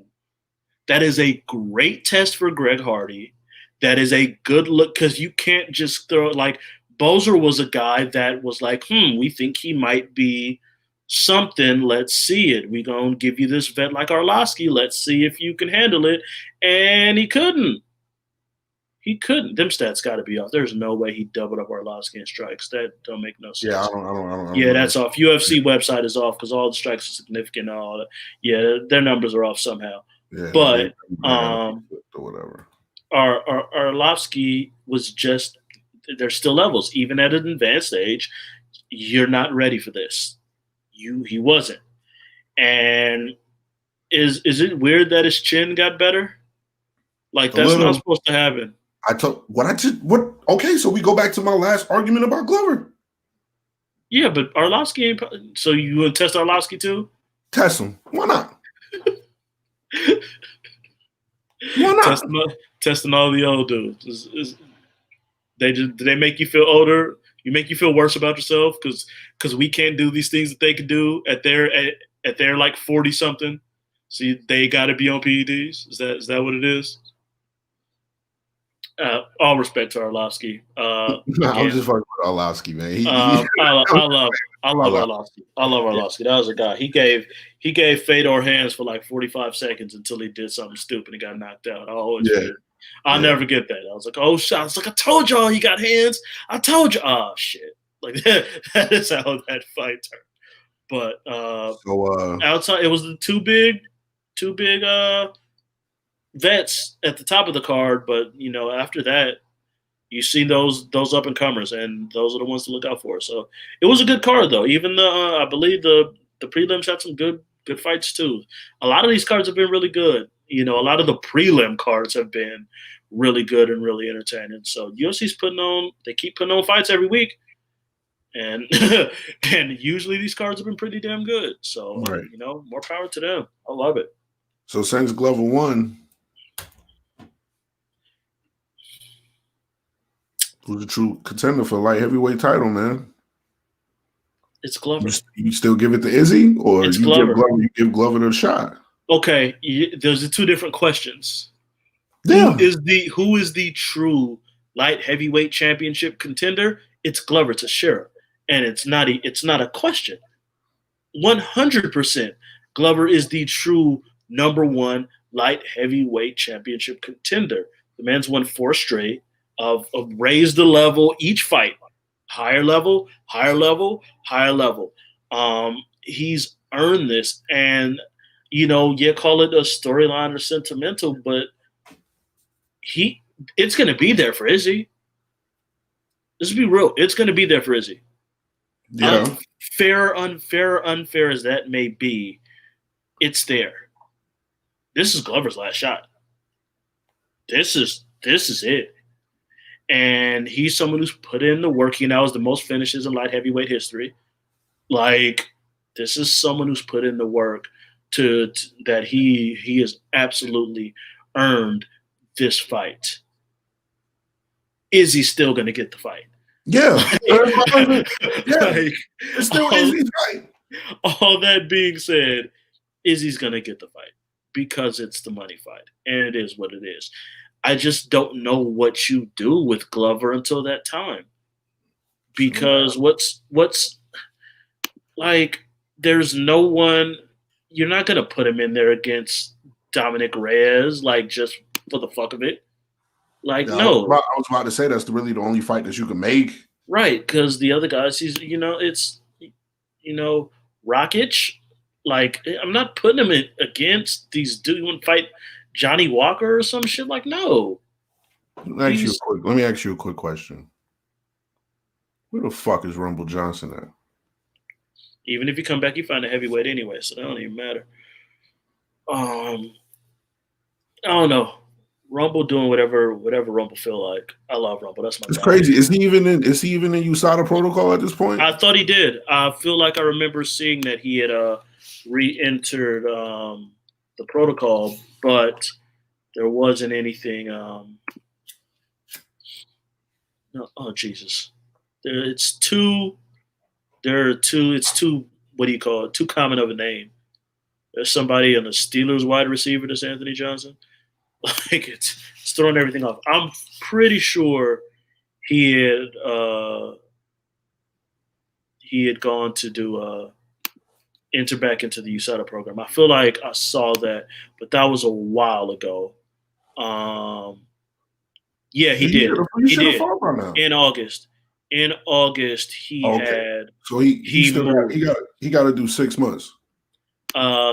that is a great test for Greg Hardy. That is a good look, because you can't just throw, like, Bozer was a guy that was like, we think he might be something. Let's see it. We gonna give you this vet like Arlovsky. Let's see if you can handle it. And he couldn't. He couldn't. Them stats got to be off. There's no way he doubled up Arlovsky in strikes. That don't make no sense. Yeah, I don't Yeah, that's off. UFC website is off because all the strikes are significant. And all that. Yeah, their numbers are off somehow. Yeah, but or whatever. Arlovsky was just. There's still levels, even at an advanced age. You're not ready for this. He wasn't. And is it weird that his chin got better? Like that's not supposed to happen. Okay, so we go back to my last argument about Glover. Yeah, but Arlovsky ain't. So you would test Arlovsky too? Test him. Why not? Why not? Testing all the old dudes. Do they make you feel older? You make you feel worse about yourself because we can't do these things that they can do at their like 40 something. So they got to be on PEDs. Is that what it is? All respect to Arlovsky. I was just fucking with Arlovsky, man. I love Arlovsky. I love Arlovsky. That was a guy. He gave Fedor hands for like 45 seconds until he did something stupid and got knocked out. I'll never forget that. I was like, oh shit. I was like, I told y'all he got hands. I told you. Oh shit. Like that is how that fight turned. But outside, it was the two big vets at the top of the card, but after that, you see those up and comers, and those are the ones to look out for. So it was a good card, though. Even I believe the prelims had some good fights too. A lot of these cards have been really good. A lot of the prelim cards have been really good and really entertaining. So UFC's they keep putting on fights every week, and and usually these cards have been pretty damn good. So more power to them. I love it. So since Glover won, who's the true contender for light heavyweight title, man? It's Glover. You still give it to Izzy, or it's you Glover. give Glover the shot? Okay, there's the two different questions. Yeah. Who is the true light heavyweight championship contender? It's Glover Teixeira, and it's not a question. 100%, Glover is the true number one light heavyweight championship contender. The man's won 4 straight. Of raise the level each fight, higher level, higher level, higher level. He's earned this, and call it a storyline or sentimental, but it's going to be there for Izzy. Let's be real, it's going to be there for Izzy. Yeah. Fair, unfair as that may be, it's there. This is Glover's last shot. This is it. And he's someone who's put in the work. He now has the most finishes in light heavyweight history. Like, this is someone who's put in the work to that he has absolutely earned this fight. Is he still going to get the fight? Yeah. Like, it's still Izzy's fight. All that being said, Izzy's going to get the fight because it's the money fight, and it is what it is. I just don't know what you do with Glover until that time. Because what's like, there's no one, you're not going to put him in there against Dominic Reyes, like, just for the fuck of it. Like, no. I was about to say that's really the only fight that you can make. Right, because the other guys, it's Rakic. Like, I'm not putting him in against these dudes. You want to fight Johnny Walker or some shit? Like, no. Let me ask you a quick question. Where the fuck is Rumble Johnson at? Even if you come back, you find a heavyweight anyway, so that don't even matter. I don't know. Rumble doing whatever Rumble feel like. I love Rumble. That's my It's guy. crazy. Is he even in USADA protocol at this point? I thought he did. I feel like I remember seeing that he had re-entered the protocol, but there wasn't anything. No, oh Jesus! It's too. What do you call it? Too common of a name. There's somebody on the Steelers wide receiver that's Anthony Johnson. Like, it's throwing everything off. I'm pretty sure he had gone to do enter back into the USADA program. I feel like I saw that, but that was a while ago. Yeah, he did. He did in August. In August, he had. So he still moved. he got to do 6 months.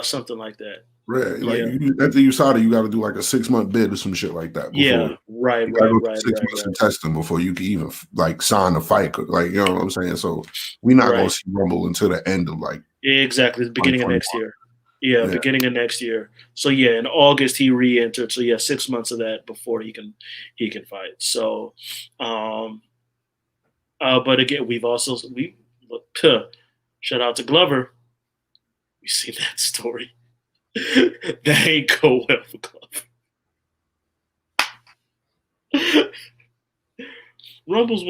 Something like that. Right. Like at the USADA, you got to do like a 6-month bid or some shit like that. Yeah. Right. You got to go 6 months and testing before you can even like sign a fight. Like, you know what I'm saying? So we're not going to see Rumble until the end of like. Exactly. The beginning of next year. Yeah, beginning of next year. So in August he re-entered. So 6 months of that before he can fight. So, but again, we shout out to Glover. We see that story. That ain't go well for Glover. Rumble's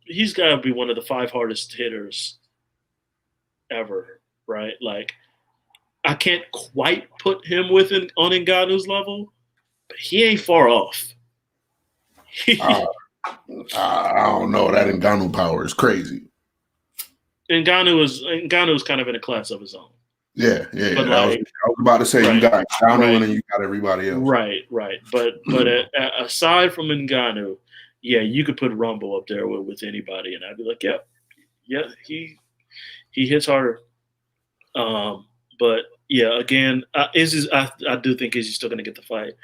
he's got to be one of the 5 hardest hitters ever, right? Like, I can't quite put him on Ngannou's level, but he ain't far off. I don't know. That Ngannou power is crazy. Ngannou is kind of in a class of his own. Yeah. But like, I was about to say you got Ngannou and then you got everybody else. Right. But aside from Ngannou, you could put Rumble up there with anybody, and I'd be like, yeah, he hits harder. But again, I do think Izzy's still going to get the fight.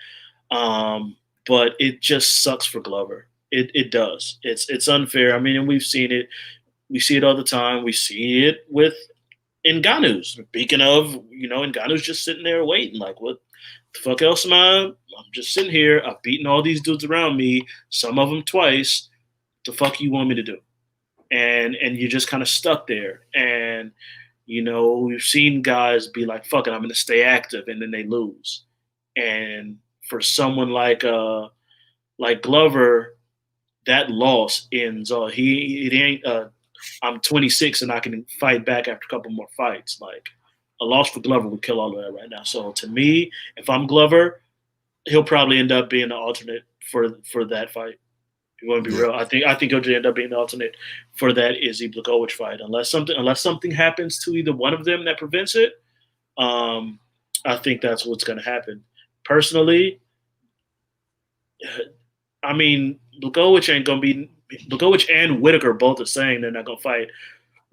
But it just sucks for Glover. It does. It's unfair. I mean, and we've seen it. We see it all the time. We see it with Ngannou. Speaking of, Ngannou's just sitting there waiting. Like, what the fuck else am I? I'm just sitting here. I've beaten all these dudes around me, some of them twice. The fuck you want me to do? And you're just kind of stuck there. And we've seen guys be like, fuck it, I'm going to stay active, and then they lose. And for someone like Glover, that loss ends. It ain't. I'm 26 and I can fight back after a couple more fights. Like, a loss for Glover would kill all of that right now. So to me, if I'm Glover, he'll probably end up being the alternate for that fight. If you want to be real, I think he'll just end up being the alternate for that Izzy Blachowicz fight, unless something happens to either one of them that prevents it. I think that's what's going to happen. Personally, I mean, Blachowicz and Whitaker both are saying they're not going to fight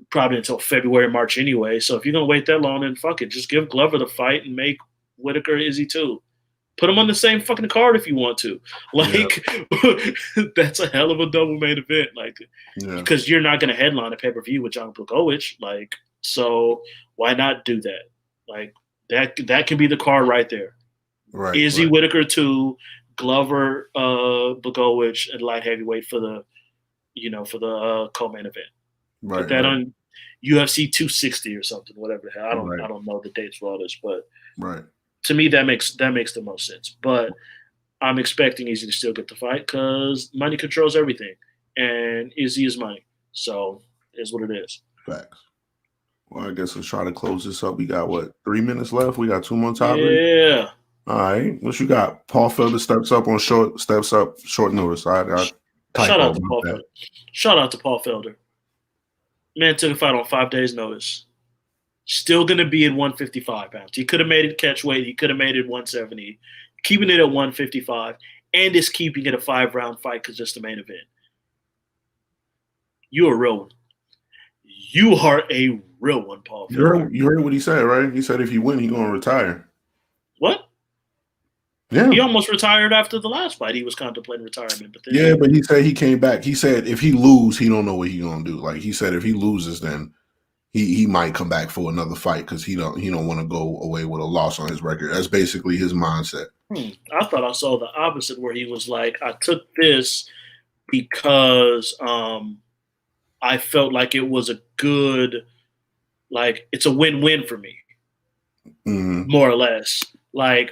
probably until February, March anyway. So if you're going to wait that long, then fuck it. Just give Glover the fight and make Whitaker Izzy too. Put them on the same fucking card if you want to. Like, that's a hell of a double main event. Like, because you're not going to headline a pay-per-view with John Blachowicz. Like, so why not do that? Like, that can be the card right there. Right. Izzy Whitaker 2, Glover Blachowicz at light heavyweight for the co-main event. Right. Put that on UFC 260 or something, whatever the hell. I don't know the dates for all this, but to me that makes the most sense. But I'm expecting Izzy to still get the fight because money controls everything, and Izzy is money, so it is what it is. Facts. Well, I guess let's try to close this up. We got 3 minutes left. We got 2 more topics. Yeah. All right. What you got? Paul Felder steps up short notice. Shout out to Paul Felder. Man took a fight on 5 days' notice. Still going to be at 155 pounds. He could have made it catch weight. He could have made it 170. Keeping it at 155, and is keeping it a 5-round fight because it's the main event. You're a real one. You are a real one, Paul Felder. You heard what he said, right? He said if he win, he's going to retire. What? Yeah. He almost retired after the last fight. He was contemplating retirement. But then but he said he came back. He said if he loses, he don't know what he's going to do. Like, he said if he loses, then he might come back for another fight because he don't want to go away with a loss on his record. That's basically his mindset. I thought I saw the opposite where he was like, I took this because I felt like it was a good, like, it's a win-win for me, more or less. Like,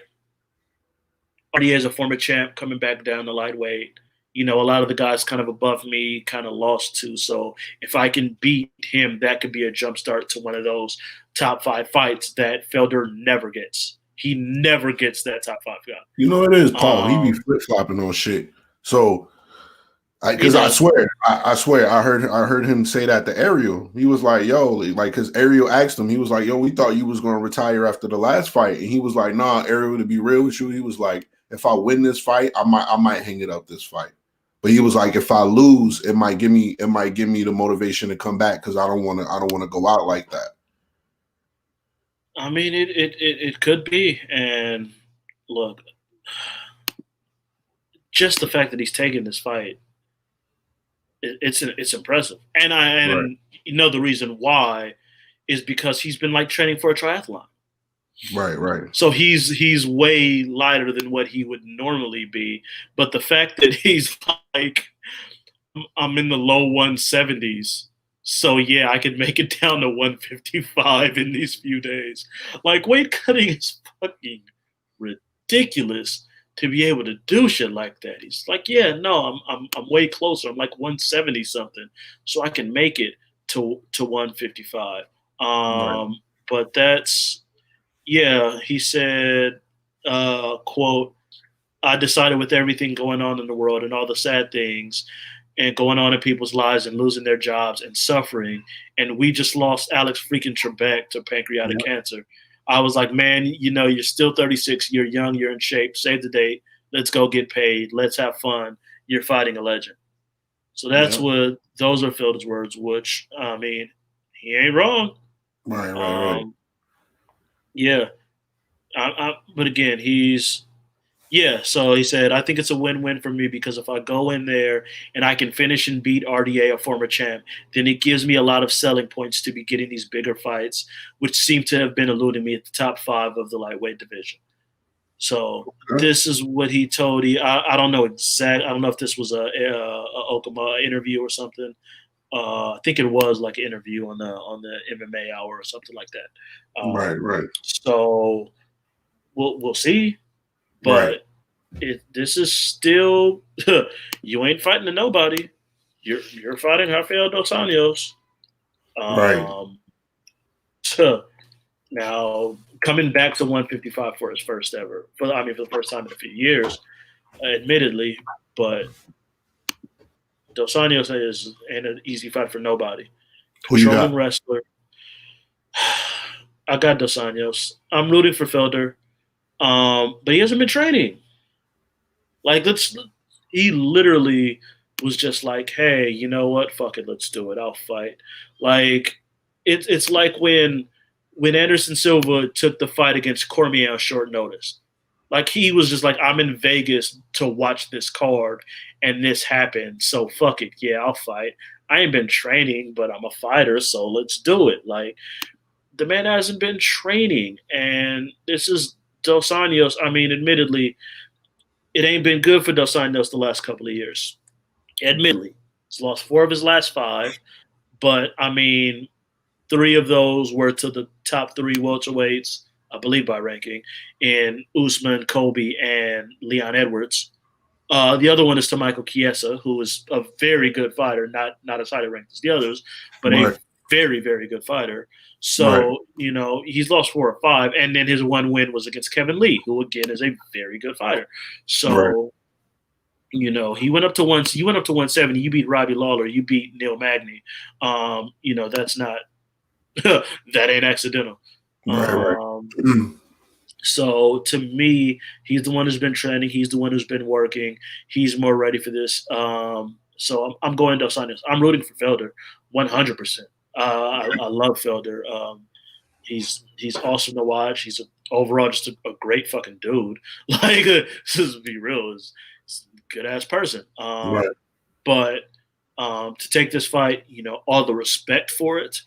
RDA is a former champ coming back down to lightweight. A lot of the guys kind of above me kind of lost to. So if I can beat him, that could be a jump start to one of those top 5 fights that Felder never gets. He never gets that top 5 guy. It is, Paul. He be flip-flopping on shit. So Because I swear, I heard him say that to Ariel. He was like, "Yo," like, because Ariel asked him, he was like, "Yo, we thought you was going to retire after the last fight," and he was like, "Nah, Ariel, to be real with you," he was like, "If I win this fight, I might hang it up this fight." But he was like, "If I lose, it might give me the motivation to come back because I don't want to go out like that." I mean, it could be, and look, just the fact that he's taking this fight. It's impressive, and Right. you know the reason why is because he's been like training for a triathlon. Right. So he's way lighter than what he would normally be. But the fact that he's like, I'm in the low 170s, so yeah, I could make it down to 155 in these few days. Like weight cutting is fucking ridiculous to be able to do shit like that. He's like, yeah, no, I'm way closer. I'm like 170 something, so I can make it to 155. Right. But that's yeah. He said, quote, I decided with everything going on in the world and all the sad things and going on in people's lives and losing their jobs and suffering, and we just lost Alex freaking Trebek to pancreatic cancer. I was like, man, you know, you're still 36, you're young, you're in shape, save the date, let's go get paid, let's have fun, you're fighting a legend. So that's what, those are Felder's words, which, I mean, he ain't wrong. Right. Yeah. But again, so he said, I think it's a win-win for me because if I go in there and I can finish and beat RDA, a former champ, then it gives me a lot of selling points to be getting these bigger fights, which seem to have been eluding me at the top 5 of the lightweight division. So this is what he told. I don't know exactly. I don't know if this was a Okama interview or something. I think it was like an interview on the MMA Hour or something like that. Right. So we'll see. But this is still you ain't fighting to nobody. You're fighting Rafael Dos Anjos. Now coming back to 155 for his first ever, for the first time in a few years, admittedly, but Dos Anjos is an easy fight for nobody. Who you Controlling got? wrestler. I got Dos Anjos. I'm rooting for Felder, but he hasn't been training. Like he literally was just like, hey, you know what? Fuck it, let's do it. I'll fight. Like it's like when Anderson Silva took the fight against Cormier on short notice. Like he was just like, I'm in Vegas to watch this card, and this happened. So fuck it, yeah, I'll fight. I ain't been training, but I'm a fighter, so let's do it. Like the man hasn't been training, and this is Dos Anjos. I mean, admittedly, it ain't been good for Dos Anjos the last couple of years. Admittedly, he's lost 4 of his last 5, but I mean, 3 of those were to the top 3 welterweights, I believe by ranking, in Usman, Colby, and Leon Edwards. The other one is to Michael Chiesa, who is a very good fighter, not as highly ranked as the others, but a very, very good fighter. So, you know, he's lost 4 or 5, and then his one win was against Kevin Lee, who again is a very good fighter. So, you know, he went up to 170. You beat Robbie Lawler. You beat Neil Magny. You know, that's not that ain't accidental. So to me, he's the one who's been training. He's the one who's been working. He's more ready for this. So I'm going Dos Anjos. I'm rooting for Felder, 100%. I love Felder. He's awesome to watch. He's overall just a great fucking dude. Like, to be real, he's a good ass person. But to take this fight, you know, all the respect for it.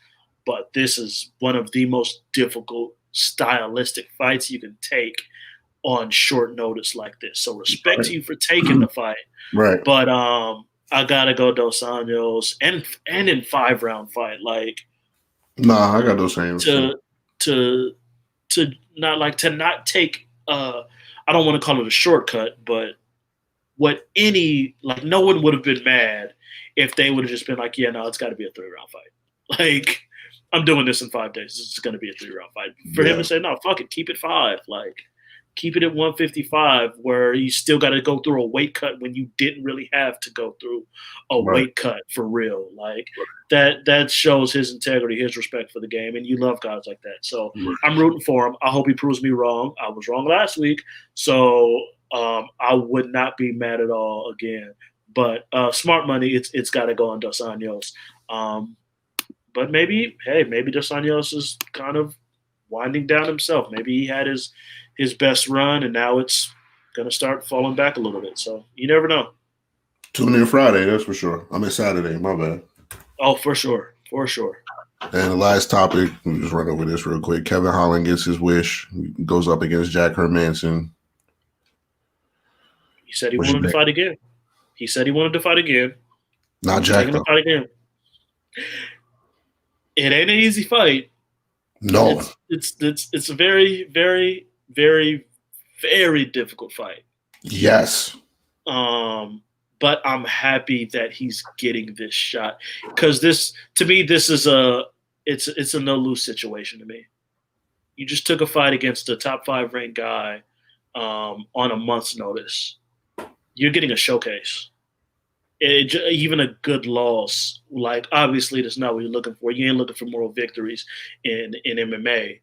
But this is one of the most difficult stylistic fights you can take on short notice like this. So respect to you for taking the fight. But I gotta go Dos Anjos and in 5-round fight. Like, I got Dos Anjos. To not take I don't want to call it a shortcut, but no one would have been mad if they would have just been like, yeah, no, it's got to be a 3-round fight. Like, I'm doing this in 5 days. This is going to be a 3-round fight. For him to say, no, fuck it, keep it 5. Like, Keep it at 155, where you still got to go through a weight cut when you didn't really have to go through a weight cut for real. Like that shows his integrity, his respect for the game, and you love guys like that. So I'm rooting for him. I hope he proves me wrong. I was wrong last week, so I would not be mad at all again. But smart money, it's got to go on Dos Anjos. But maybe Dos Anjos is kind of winding down himself. Maybe he had his best run, and now it's going to start falling back a little bit. So you never know. Tune in Friday, that's for sure. I mean Saturday, my bad. Oh, for sure. For sure. And the last topic, we'll just run over this real quick. Kevin Holland gets his wish, goes up against Jack Hermannson. He said he wanted to fight again. Not Jack, though. Fight again. It ain't an easy fight. No. It's a very, very, very, very difficult fight. Yes. But I'm happy that he's getting this shot, because this is a no-lose situation to me. You just took a fight against a top 5 ranked guy on a month's notice. You're getting a showcase. Even a good loss, like, obviously that's not what you're looking for. You ain't looking for moral victories in MMA,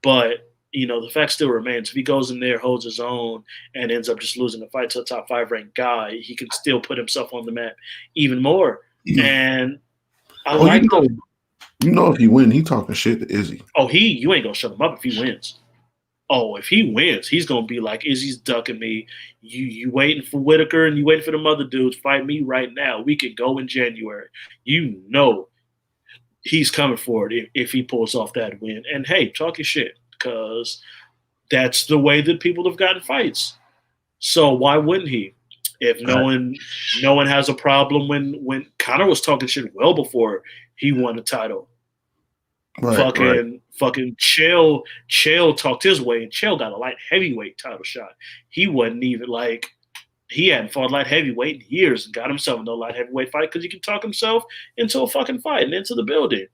but the fact still remains. If he goes in there, holds his own, and ends up just losing the fight to a top 5 ranked guy, he can still put himself on the map even more. Mm-hmm. And if he wins, he talking shit to Izzy. Oh, you ain't gonna shut him up if he wins. Oh, if he wins, he's gonna be like, Izzy's ducking me. You waiting for Whitaker and you waiting for them other dudes. Fight me right now. We can go in January. He's coming for it if he pulls off that win. And hey, talk your shit, because that's the way that people have gotten fights. So why wouldn't he? If no one has a problem when Conor was talking shit well before he won the title. Fucking Chael talked his way, and Chael got a light heavyweight title shot. He wasn't even he hadn't fought light heavyweight in years and got himself in a light heavyweight fight, because he can talk himself into a fucking fight and into the building.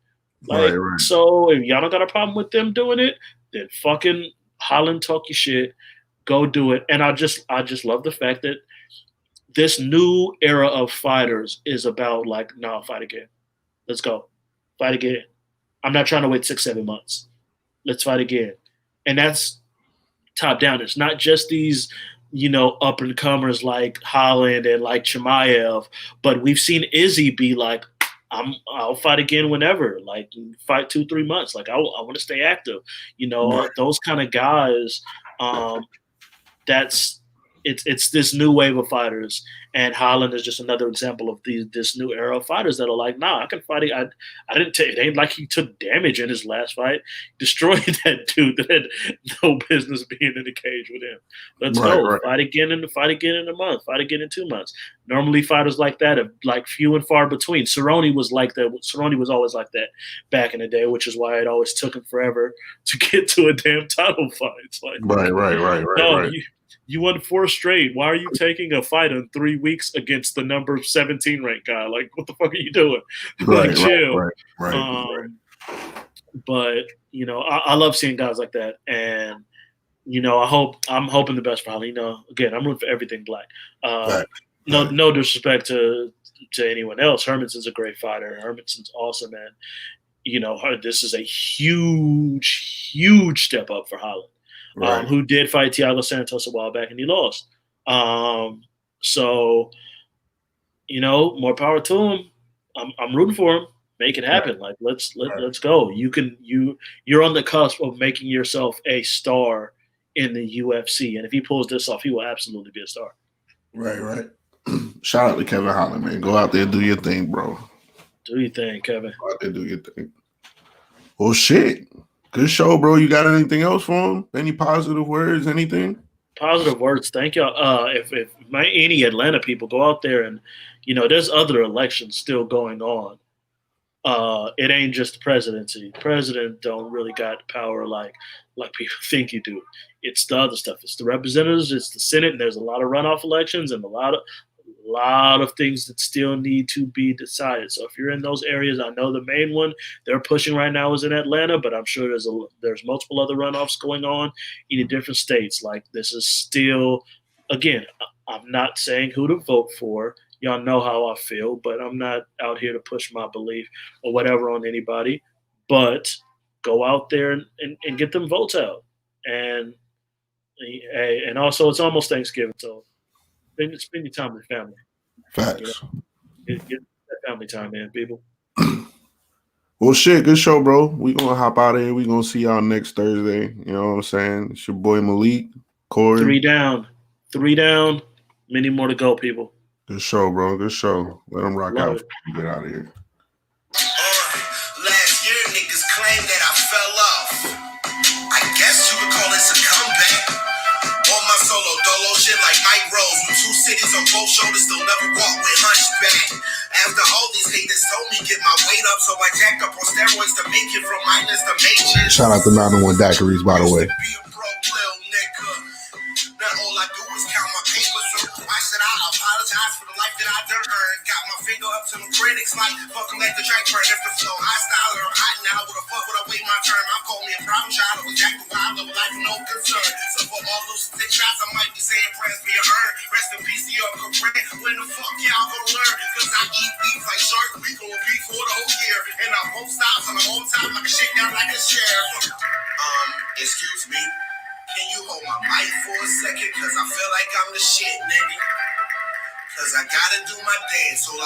So if y'all don't got a problem with them doing it, then fucking Holland, talk your shit, go do it. And I just love the fact that this new era of fighters is about fight again. Let's go. Fight again. I'm not trying to wait 6-7 months. Let's fight again. And that's top down. It's not just these, up and comers like Holland and like Chimaev, but we've seen Izzy be like, I'll fight again whenever, fight 2-3 months. I want to stay active. Those kind of guys, it's this new wave of fighters, and Holland is just another example of this new era of fighters that are like, nah, I can fight. It ain't like he took damage in his last fight, destroyed that dude that had no business being in the cage with him. Let's go. Fight again in a month, fight again in 2 months. Normally fighters like that are few and far between. Cerrone was like that. Cerrone was always like that back in the day, which is why it always took him forever to get to a damn title fight. It's right. You won 4 straight. Why are you taking a fight in 3 weeks against the number 17 ranked guy? What the fuck are you doing? Chill. Right. But I love seeing guys like that, and I'm hoping the best for Holly. Again, I'm rooting for everything black. No disrespect to anyone else. Hermansson's a great fighter. Hermansson's awesome, and this is a huge, huge step up for Holland. Who did fight Thiago Santos a while back, and he lost. So, more power to him. I'm rooting for him. Make it happen. Let's go. You're on the cusp of making yourself a star in the UFC, and if he pulls this off, he will absolutely be a star. Right. Shout out to Kevin Holland, man. Go out there and do your thing, bro. Do your thing, Kevin. Go out there and do your thing. Well, shit. Good show, bro. You got anything else for him? Any positive words? Anything? Positive words. Thank y'all. If any Atlanta people go out there and, there's other elections still going on. It ain't just the presidency. The president don't really got power like people think you do. It's the other stuff. It's the representatives. It's the Senate. And there's a lot of runoff elections and a lot A lot of things that still need to be decided. So if you're in those areas, I know the main one they're pushing right now is in Atlanta, but I'm sure there's multiple other runoffs going on in different states. Like, this is still, again, I'm not saying who to vote for. Y'all know how I feel, but I'm not out here to push my belief or whatever on anybody. But go out there and get them votes out. And also, it's almost Thanksgiving, so spend your time with family. Facts. Get that family time in, people. Well, shit, good show, bro. We gonna hop out of here. We gonna see y'all next Thursday. You know what I'm saying? It's your boy Malik, Corey. 3 down. Many more to go, people. Good show, bro. Good show. Let them rock Love out. it. Get out of here. Last year, niggas claimed that I fell off. I guess you could call this a comeback. On my solo dolo shit like Mike Rose, with 2 cities on both shoulders, still never walk with hunchback. After all these haters told me get my weight up, so I jacked up on steroids to make it from minus to majors. Shout out to 901 Daiquiris, by the way. Be a broke little nigga. Now all I do is count my papers, so why should I apologize for the life that I done earned? Got my finger up to the critics like, fuck them, let the track burn. If the flow high style or hot now, what the fuck would I wait my turn? I'm calling me a problem child, I was acting wild, of life, no concern. So for all those 6 shots, I might be saying prayers be a earn. Rest in peace to your career. When the fuck y'all gonna learn? Cause I eat beef like Shark Week on beef for the whole year. And I won't stop on the whole time like a shake down like a sheriff. Excuse me. Can you hold my mic for a second? Cause I feel like I'm the shit, nigga. Cause I gotta do my dance, so like